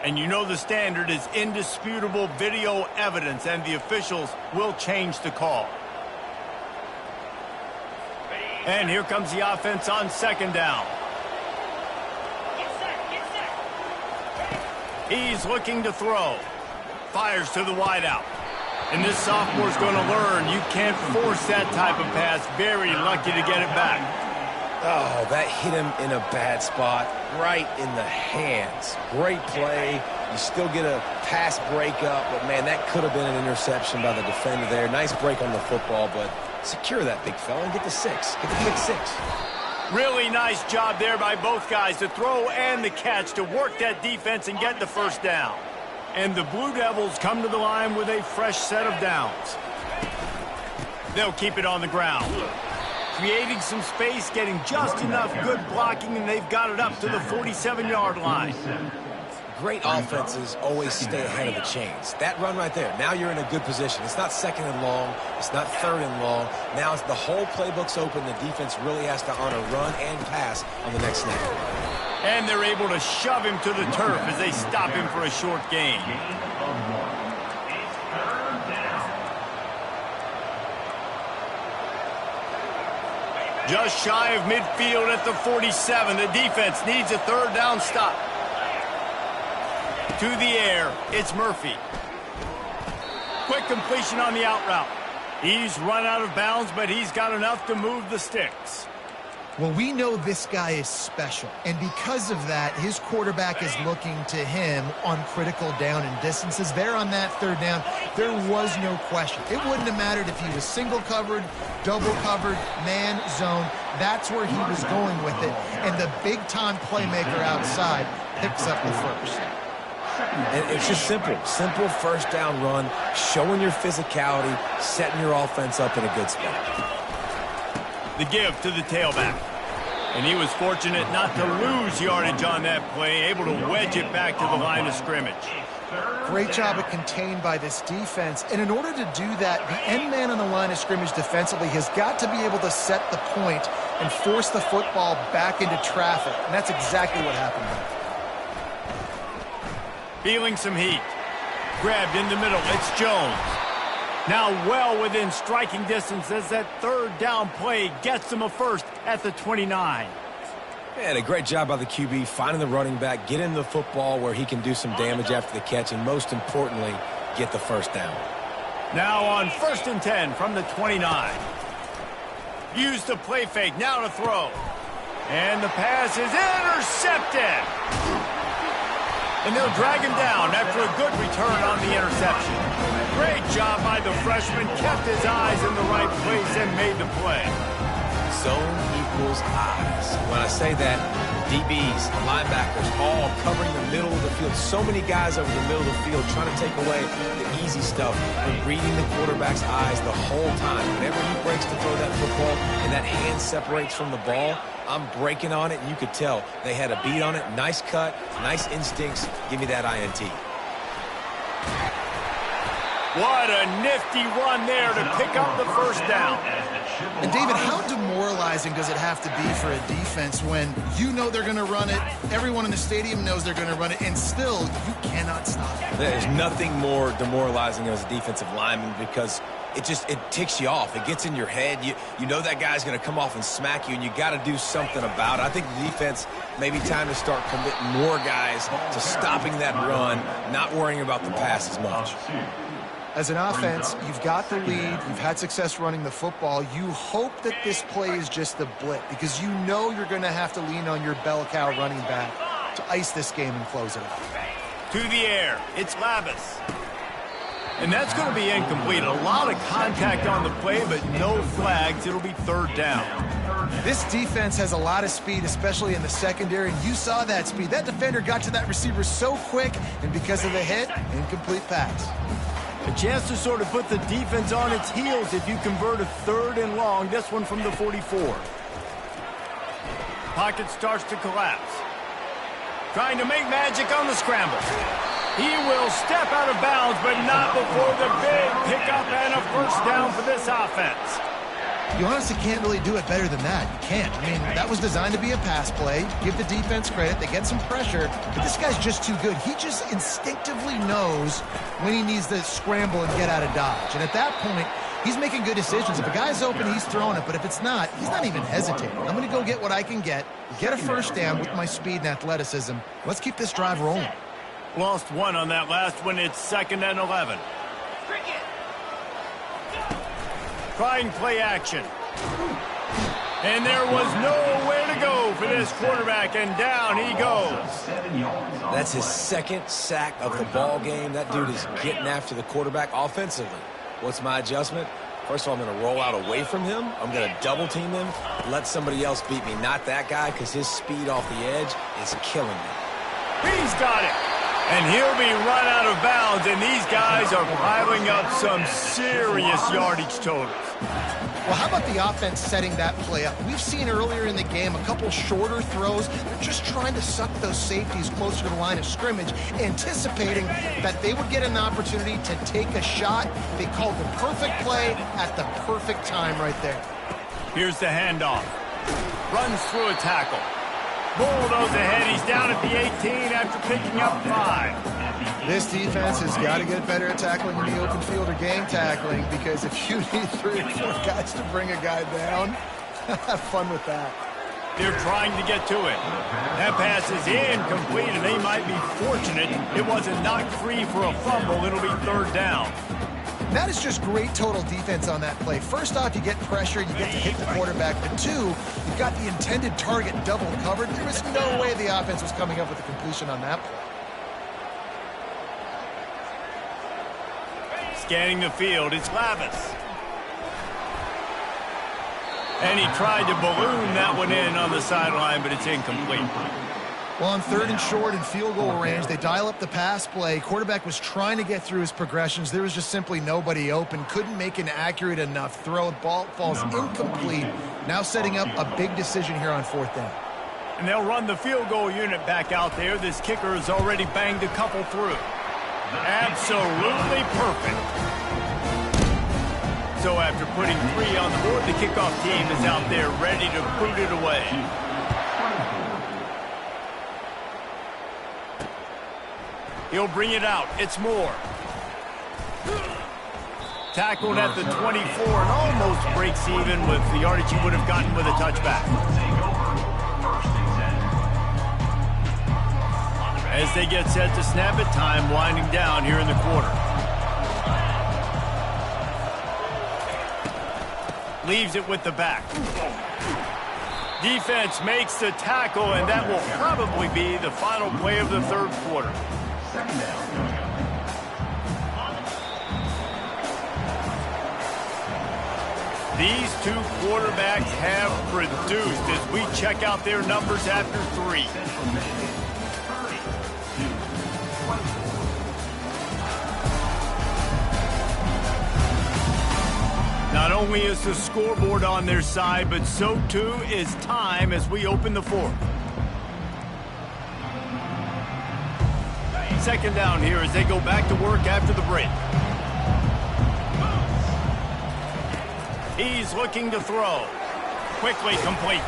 And you know the standard is indisputable video evidence, and the officials will change the call. And here comes the offense on 2nd down. He's looking to throw. Fires to the wideout. And this sophomore's going to learn you can't force that type of pass. Very lucky to get it back. Oh, that hit him in a bad spot, right in the hands. Great play. You still get a pass breakup, but, man, that could have been an interception by the defender there. Nice break on the football, but secure that big fella and get the 6. Get the pick 6. Really nice job there by both guys, the throw and the catch, to work that defense and get the first down. And the Blue Devils come to the line with a fresh set of downs. They'll keep it on the ground. Creating some space, getting just enough good blocking, and they've got it up to the 47-yard line. Great offenses always stay ahead of the chains. That run right there, now you're in a good position. It's not 2nd and long. It's not 3rd and long. Now it's the whole playbook's open. The defense really has to honor run and pass on the next snap. And they're able to shove him to the turf as they stop him for a short gain. Just shy of midfield at the 47. The defense needs a 3rd down stop. To the air, it's Murphy. Quick completion on the out route. He's run out of bounds, but he's got enough to move the sticks. Well, we know this guy is special, and because of that, his quarterback is looking to him on critical down and distances. There on that 3rd down, there was no question. It wouldn't have mattered if he was single covered, double covered, man, zone. That's where he was going with it, and the big-time playmaker outside picks up the first. And it's just simple 1st down run, showing your physicality, setting your offense up in a good spot. The give to the tailback. And he was fortunate not to lose yardage on that play, able to wedge it back to the line of scrimmage. Great job of contained by this defense. And in order to do that, the end man on the line of scrimmage defensively has got to be able to set the point and force the football back into traffic. And that's exactly what happened there. Feeling some heat. Grabbed in the middle. It's Jones. Now well within striking distance as that third down play gets him a first at the 29. Man, a great job by the QB finding the running back, getting the football where he can do some damage after the catch, and most importantly, get the first down. Now on 1st and 10 from the 29. Use the play fake, now to throw. And the pass is intercepted. And they'll drag him down after a good return on the interception. Great job by the freshman, kept his eyes in the right place and made the play. Zone equals eyes. When I say that, DBs, linebackers, all covering the middle of the field. So many guys over the middle of the field trying to take away the easy stuff. They're reading the quarterback's eyes the whole time. Whenever he breaks to throw that football and that hand separates from the ball, I'm breaking on it, and you could tell they had a beat on it. Nice cut, nice instincts. Give me that INT. What a nifty run there to pick up the first down. And David, how demoralizing does it have to be for a defense when you know they're going to run it, everyone in the stadium knows they're going to run it, and still you cannot stop it? There's nothing more demoralizing as a defensive lineman because it ticks you off. It gets in your head. You know that guy's going to come off and smack you, and you got to do something about it. I think the defense maybe time to start committing more guys to stopping that run, not worrying about the pass as much. As an offense, you've got the lead. You've had success running the football. You hope that this play is just a blip because you know you're going to have to lean on your bell cow running back to ice this game and close it out. To the air, it's Lavis. And that's going to be incomplete. A lot of contact on the play, but no flags. It'll be third down. This defense has a lot of speed, especially in the secondary, and you saw that speed. That defender got to that receiver so quick, and because of the hit, incomplete pass. A chance to sort of put the defense on its heels if you convert a third and long. This one from the 44. Pocket starts to collapse. Trying to make magic on the scramble. He will step out of bounds, but not before the big pickup and a first down for this offense. You honestly can't really do it better than that. You can't. I mean, that was designed to be a pass play. Give the defense credit. They get some pressure, but this guy's just too good. He just instinctively knows when he needs to scramble and get out of dodge. And at that point, he's making good decisions. If a guy's open, he's throwing it. But if it's not, he's not even hesitating. I'm going to go get what I can get a first down with my speed and athleticism. Let's keep this drive rolling. Lost one on that last one. It's 2nd and 11. Trying play action. And there was nowhere to go for this quarterback, and down he goes. That's his second sack of the ball game. That dude is getting after the quarterback offensively. What's my adjustment? First of all, I'm going to roll out away from him. I'm going to double team him, let somebody else beat me. Not that guy, because his speed off the edge is killing me. He's got it. And he'll be run out of bounds, and these guys are piling up some serious yardage totals. Well, how about the offense setting that play up? We've seen earlier in the game a couple shorter throws. They're just trying to suck those safeties closer to the line of scrimmage, anticipating that they would get an opportunity to take a shot. They called the perfect play at the perfect time right there. Here's the handoff. Runs through a tackle. Bulldoze ahead. He's down at the 18 after picking up 5. This defense has got to get better at tackling in the open field or game tackling, because if you need 3 or 4 guys to bring a guy down, have fun with that. They're trying to get to it. That pass is incomplete, and they might be fortunate it wasn't knocked free for a fumble. It'll be third down. That is just great total defense on that play. First off, you get pressure, you get to hit the quarterback. But 2, you've got the intended target double covered. There was no way the offense was coming up with a completion on that play. Scanning the field, it's Lavis. And he tried to balloon that one in on the sideline, but it's incomplete. Well, on 3rd and short and field goal range, they dial up the pass play. Quarterback was trying to get through his progressions. There was just simply nobody open. Couldn't make an accurate enough throw. The ball falls incomplete. Now setting up a big decision here on 4th down. And they'll run the field goal unit back out there. This kicker has already banged a couple through. Absolutely perfect. So after putting 3 on the board, the kickoff team is out there ready to boot it away. He'll bring it out. It's Moore. Tackled at the 24 and almost breaks even with the yardage he would have gotten with a touchback. As they get set to snap it, time winding down here in the quarter. Leaves it with the back. Defense makes the tackle, and that will probably be the final play of the 3rd quarter. These 2 quarterbacks have produced as we check out their numbers after 3. Not only is the scoreboard on their side, but so too is time as we open the 4th. 2nd down here as they go back to work after the break. He's looking to throw. Quickly complete.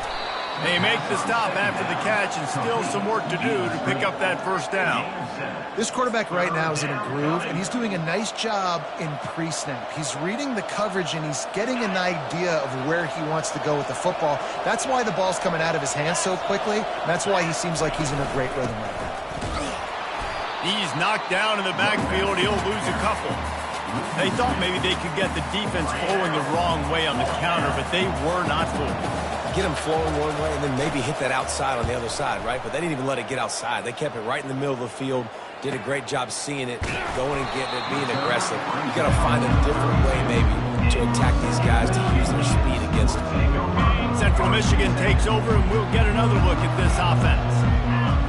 They make the stop after the catch and still some work to do to pick up that 1st down. This quarterback right now is in a groove, and he's doing a nice job in pre-snap. He's reading the coverage, and he's getting an idea of where he wants to go with the football. That's why the ball's coming out of his hands so quickly. That's why he seems like he's in a great rhythm right now. He's knocked down in the backfield. He'll lose a couple. They thought maybe they could get the defense flowing the wrong way on the counter, but they were not fooled. Get them flowing one way and then maybe hit that outside on the other side, right? But they didn't even let it get outside. They kept it right in the middle of the field, did a great job seeing it, going and getting it, being aggressive. You got to find a different way maybe to attack these guys, to use their speed against them. Central Michigan takes over, and we'll get another look at this offense.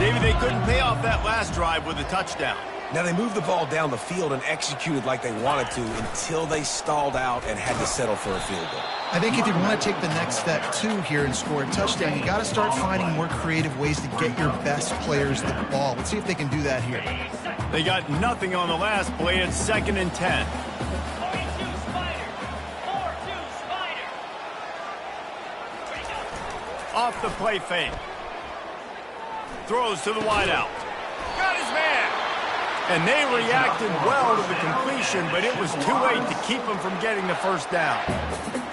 David, they couldn't pay off that last drive with a touchdown. Now, they moved the ball down the field and executed like they wanted to until they stalled out and had to settle for a field goal. I think if you want to take the next step, too, here and score a touchdown, you got to start finding more creative ways to get your best players the ball. Let's see if they can do that here. They got nothing on the last play. It's 2nd and 10. Off the play fake. Throws to the wideout. Got his man. And they reacted well to the completion, but it was too late to keep them from getting the 1st down.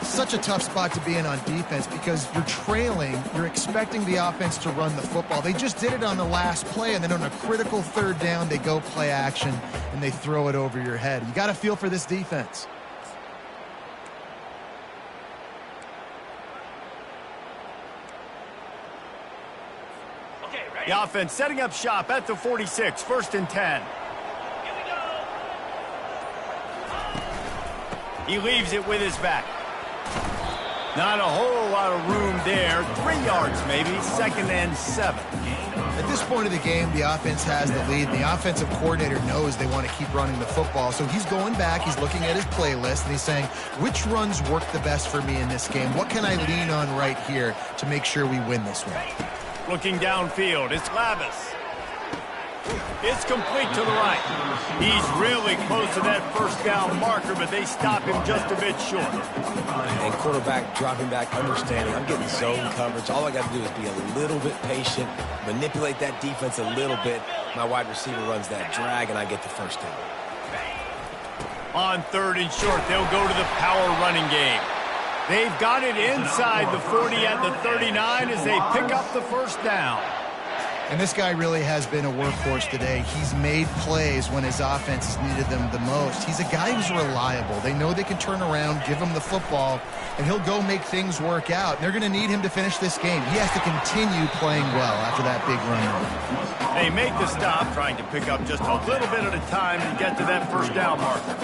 Such a tough spot to be in on defense because you're trailing, you're expecting the offense to run the football. They just did it on the last play, and then on a critical 3rd down, they go play action, and they throw it over your head. You got to feel for this defense. The offense setting up shop at the 46, 1st and 10. He leaves it with his back. Not a whole lot of room there. 3 yards maybe, 2nd and 7. At this point of the game, the offense has the lead. The offensive coordinator knows they want to keep running the football. So he's going back, he's looking at his playlist, and he's saying, which runs work the best for me in this game? What can I lean on right here to make sure we win this one? Looking downfield, it's Lavis. It's complete to the right. He's really close to that 1st down marker, but they stop him just a bit short. And quarterback dropping back, understanding I'm getting zone coverage. All I got to do is be a little bit patient, manipulate that defense a little bit. My wide receiver runs that drag, and I get the 1st down. On 3rd and short, they'll go to the power running game. They've got it inside the 40 at the 39 as they pick up the 1st down. And this guy really has been a workhorse today. He's made plays when his offense has needed them the most. He's a guy who's reliable. They know they can turn around, give him the football, and he'll go make things work out. They're going to need him to finish this game. He has to continue playing well after that big run. They make the stop, trying to pick up just a little bit at a time and get to that 1st down marker.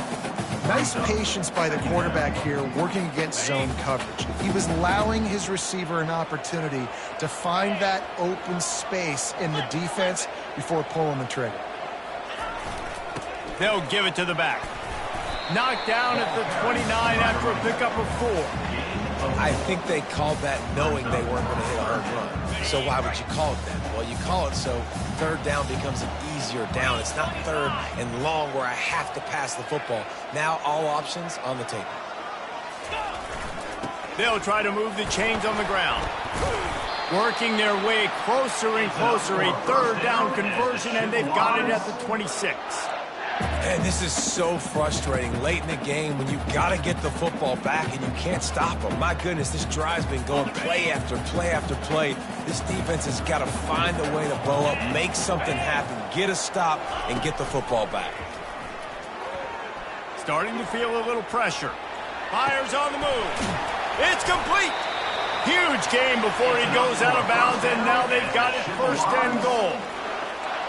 Nice patience by the quarterback here working against zone coverage. He was allowing his receiver an opportunity to find that open space in the defense before pulling the trigger. They'll give it to the back. Knocked down at the 29 after a pickup of 4. I think they called that knowing they weren't going to hit a home run. So why would you call it that? Well, you call it so third down becomes an easier down. It's not third and long where I have to pass the football. Now all options on the table. They'll try to move the chains on the ground. Working their way closer and closer. A third down conversion, and they've got it at the 26. And this is so frustrating late in the game when you've got to get the football back and you can't stop them. My goodness, this drive's been going play after play after play. This defense has got to find a way to blow up, make something happen, get a stop, and get the football back. Starting to feel a little pressure. Fires on the move. It's complete. Huge game before he goes out of bounds, and now they've got it first and goal.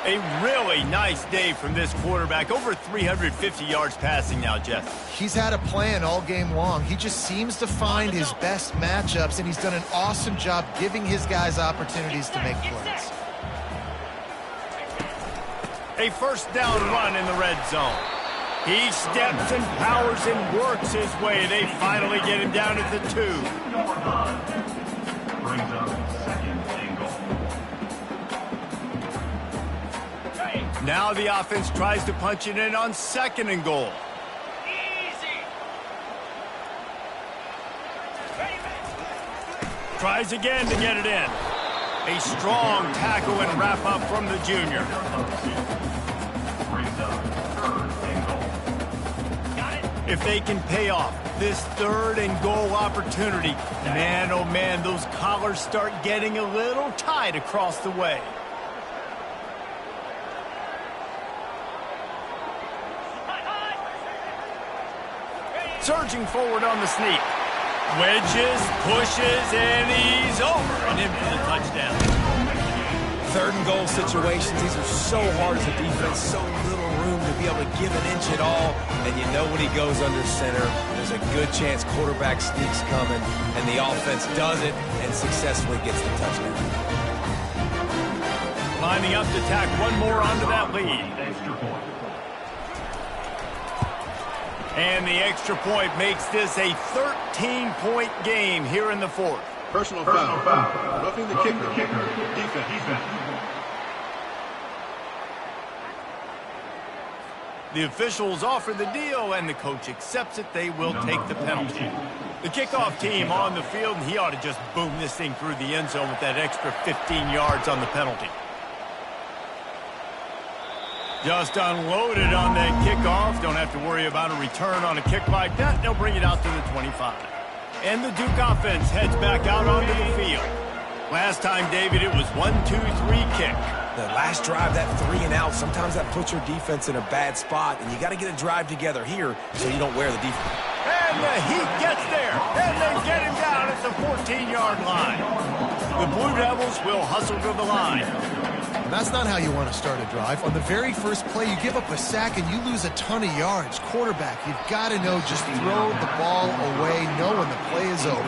A really nice day from this quarterback. Over 350 yards passing now, Jeff. He's had a plan all game long. He just seems to find his best matchups, and he's done an awesome job giving his guys opportunities to make plays. A first down run in the red zone. He steps and powers and works his way. They finally get him down at the 2. Brings up second and goal. Now the offense tries to punch it in on second and goal. Tries again to get it in. A strong tackle and wrap up from the junior. If they can pay off this third and goal opportunity, man, oh man, those collars start getting a little tight across the way. Surging forward on the sneak. Wedges, pushes, and he's over and in for the touchdown. Third and goal situations, these are so hard as a defense, so little room to be able to give an inch at all. And you know when he goes under center, there's a good chance quarterback sneak's coming, and the offense does it and successfully gets the touchdown. Lining up to tack one more onto that lead. And the extra point makes this a 13-point game here in the fourth. Personal foul. Roughing the kicker. Defense. The officials offer the deal, and the coach accepts it. They will take the penalty. The kickoff team on the field, and he ought to just boom this thing through the end zone with that extra 15 yards on the penalty. Just unloaded on that kickoff. Don't have to worry about a return on a kick like that. They'll bring it out to the 25. And the Duke offense heads back out onto the field. Last time, David, it was 1-2-3 kick. The last drive, that 3 and out, sometimes that puts your defense in a bad spot, and you got to get a drive together here so you don't wear the defense. And the Heat gets there, and they get him down at the 14-yard line. The Blue Devils will hustle to the line. And that's not how you want to start a drive. On the very first play, you give up a sack and you lose a ton of yards. Quarterback, you've got to know, just throw the ball away, know when the play is over.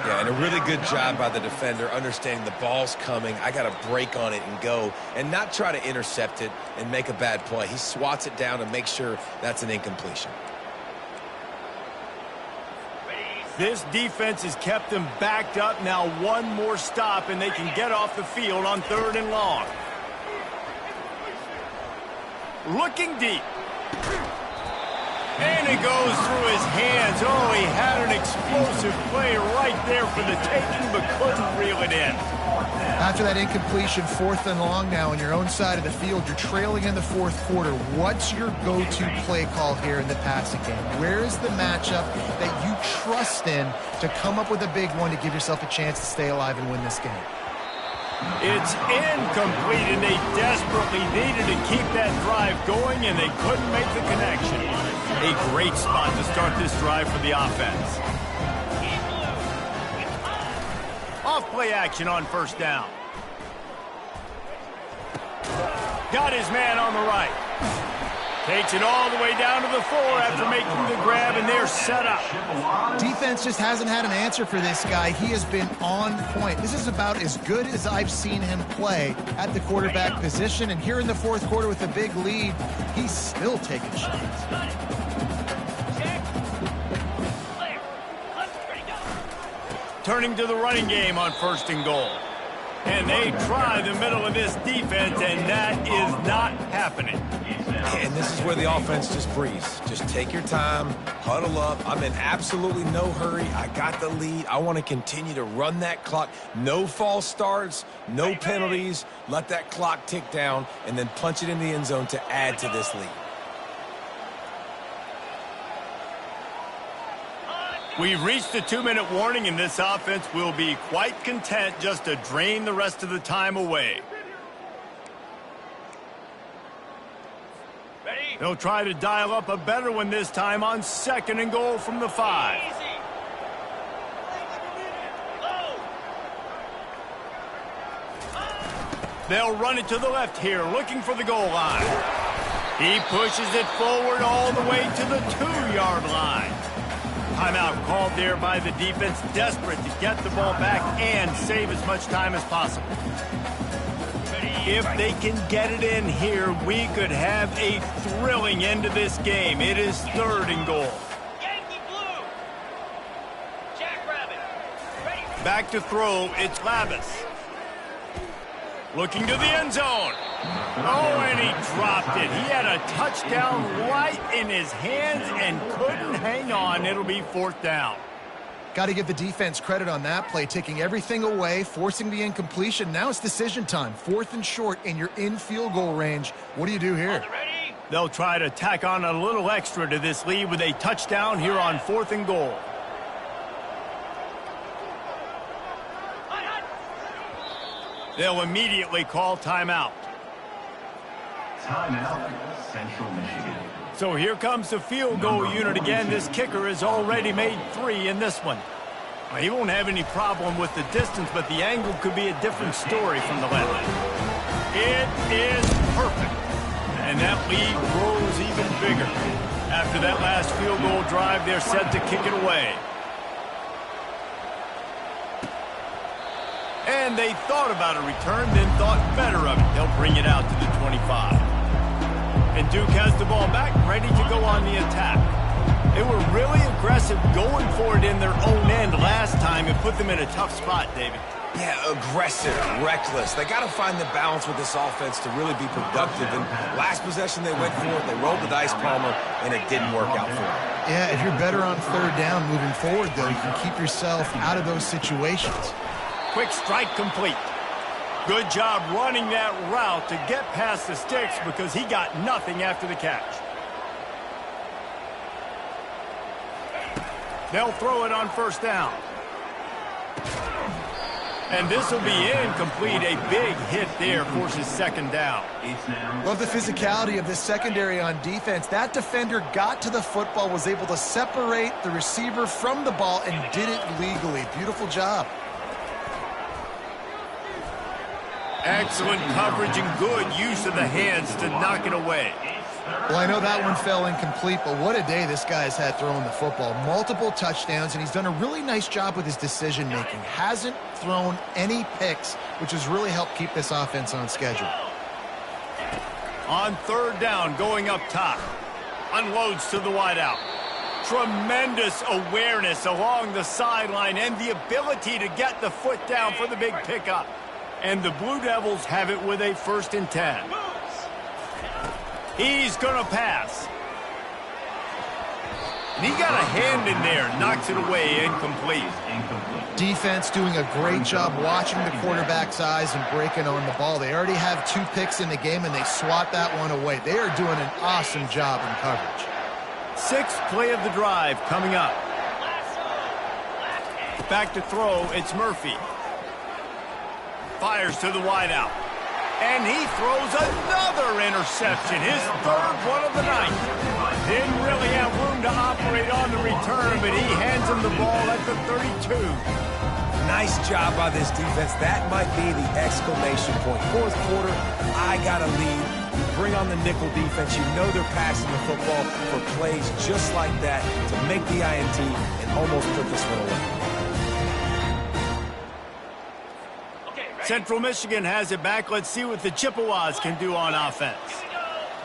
Yeah, and a really good job by the defender understanding the ball's coming. I got to break on it and go, and not try to intercept it and make a bad play. He swats it down and makes sure that's an incompletion. This defense has kept them backed up. Now one more stop, and they can get off the field on third and long. Looking deep. And it goes through his hands. Oh, he had an explosive play right there for the taking, but couldn't reel it in. After that incompletion, fourth and long now on your own side of the field, you're trailing in the fourth quarter. What's your go-to play call here in the passing game? Where is the matchup that you trust in to come up with a big one to give yourself a chance to stay alive and win this game? It's incomplete, and they desperately needed to keep that drive going, and they couldn't make the connection. A great spot to start this drive for the offense. Off-play action on first down. Got his man on the right. Takes it all the way down to the 4 after making the grab, and they're set up. Defense just hasn't had an answer for this guy. He has been on point. This is about as good as I've seen him play at the quarterback position. And here in the fourth quarter with a big lead, he's still taking shots. Turning to the running game on 1st and goal. And they try the middle of this defense, and that is not happening. And this is where the offense just breathes. Just take your time, huddle up. I'm in absolutely no hurry. I got the lead. I want to continue to run that clock. No false starts, no penalties. Let that clock tick down, and then punch it in the end zone to add to this lead. We've reached the 2-minute warning, and this offense will be quite content just to drain the rest of the time away. They'll try to dial up a better one this time on 2nd and goal from the 5. They'll run it to the left here, looking for the goal line. He pushes it forward all the way to the 2-yard line. Timeout called there by the defense, desperate to get the ball back and save as much time as possible. If they can get it in here, we could have a thrilling end to this game. It is 3rd and goal. Back to throw, it's Lavis. Looking to the end zone. Oh, and he dropped it. He had a touchdown right in his hands and couldn't hang on. It'll be 4th down. Got to give the defense credit on that play, taking everything away, forcing the incompletion. Now it's decision time. 4th and short, and you're in field goal range. What do you do here? They'll try to tack on a little extra to this lead with a touchdown here on 4th and goal. They'll immediately call timeout. Timeout, Central Michigan. So here comes the field goal unit again. This kicker has already made 3 in this one. He won't have any problem with the distance, but the angle could be a different story from the left. It is perfect. And that lead grows even bigger. After that last field goal drive, they're set to kick it away. And they thought about a return, then thought better of it. They'll bring it out to the 25. And Duke has the ball back, ready to go on the attack. They were really aggressive going for it in their own end last time and put them in a tough spot, David. Yeah, aggressive, reckless. They got to find the balance with this offense to really be productive. And last possession they went for it, they rolled the dice, Palmer, and it didn't work out for them. Yeah, if you're better on 3rd down moving forward, though, you can keep yourself out of those situations. Quick strike complete. Good job running that route to get past the sticks because he got nothing after the catch. They'll throw it on 1st down. And this will be incomplete. A big hit there forces 2nd down. Love the physicality of this secondary on defense. That defender got to the football, was able to separate the receiver from the ball, and did it legally. Beautiful job. Excellent coverage and good use of the hands to knock it away. Well, I know that one fell incomplete, but what a day this guy's had throwing the football. Multiple touchdowns, and he's done a really nice job with his decision-making. Hasn't thrown any picks, which has really helped keep this offense on schedule. On 3rd down, going up top. Unloads to the wideout. Tremendous awareness along the sideline and the ability to get the foot down for the big pickup. And the Blue Devils have it with a 1st and 10. He's going to pass. And he got a hand in there, knocks it away, incomplete. Defense doing a great job watching the quarterback's eyes and breaking on the ball. They already have 2 picks in the game, and they swat that one away. They are doing an awesome job in coverage. 6th play of the drive coming up. Back to throw, it's Murphy. Fires to the wideout. And he throws another interception, his 3rd one of the night. Didn't really have room to operate on the return, but he hands him the ball at the 32. Nice job by this defense. That might be the exclamation point. 4th quarter, I got a lead. bring on the nickel defense. You know they're passing the football for plays just like that to make the INT and almost put this one away. Central Michigan has it back. Let's see what the Chippewas can do on offense.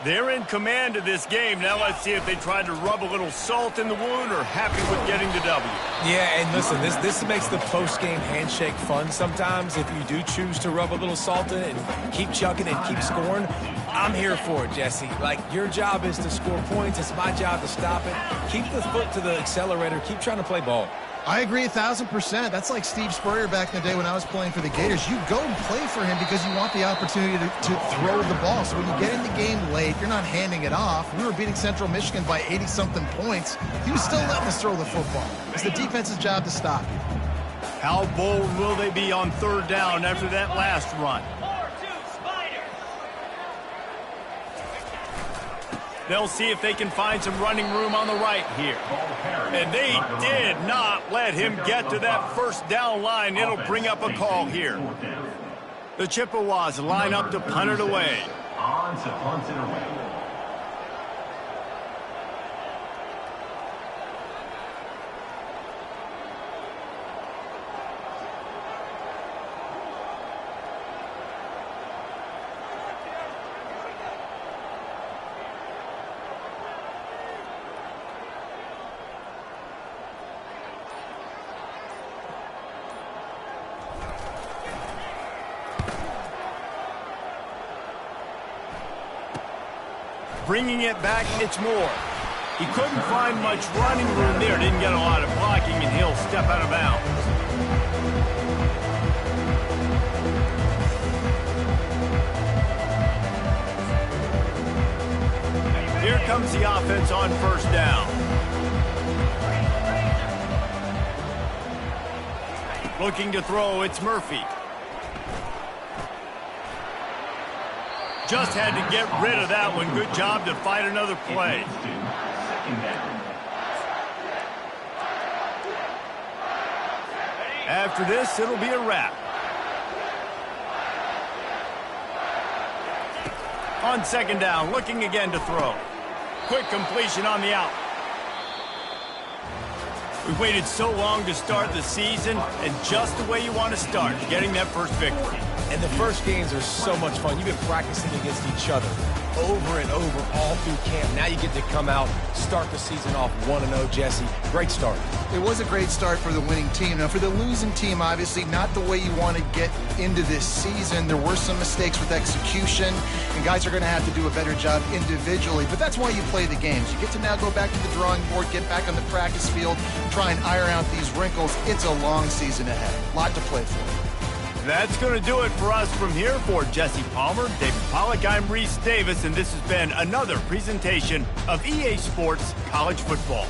They're in command of this game. Now let's see if they try to rub a little salt in the wound or happy with getting the W. Yeah, and listen, this makes the post-game handshake fun sometimes. If you do choose to rub a little salt in it and keep chucking and keep scoring, I'm here for it, Jesse. Like, your job is to score points. It's my job to stop it. Keep the foot to the accelerator. Keep trying to play ball. I agree 1,000%. That's like Steve Spurrier back in the day when I was playing for the Gators. You go and play for him because you want the opportunity to throw the ball. So when you get in the game late, you're not handing it off. We were beating Central Michigan by 80-something points. He was still letting us throw the football. It's the defense's job to stop you. How bold will they be on third down after that last run? They'll see if they can find some running room on the right here. And they did not let him get to that first down line. It'll bring up a call here. The Chippewas line up to punt it away. On to punt it away. Bringing it back, it's Moore. He couldn't find much running room there. Didn't get a lot of blocking, and he'll step out of bounds. Here comes the offense on first down. Looking to throw, it's Murphy. Just had to get rid of that one. Good job to fight another play. After this, it'll be a wrap. On second down, looking again to throw. Quick completion on the out. We've waited so long to start the season, and just the way you want to start, getting that first victory. And the first games are so much fun. You've been practicing against each other over and over all through camp. Now you get to come out, start the season off 1-0, Jesse. Great start. It was a great start for the winning team. Now, for the losing team, obviously, not the way you want to get into this season. There were some mistakes with execution, and guys are going to have to do a better job individually. But that's why you play the games. You get to now go back to the drawing board, get back on the practice field, try and iron out these wrinkles. It's a long season ahead. A lot to play for. That's going to do it for us from here. For Jesse Palmer, David Pollack, I'm Reese Davis, and this has been another presentation of EA Sports College Football.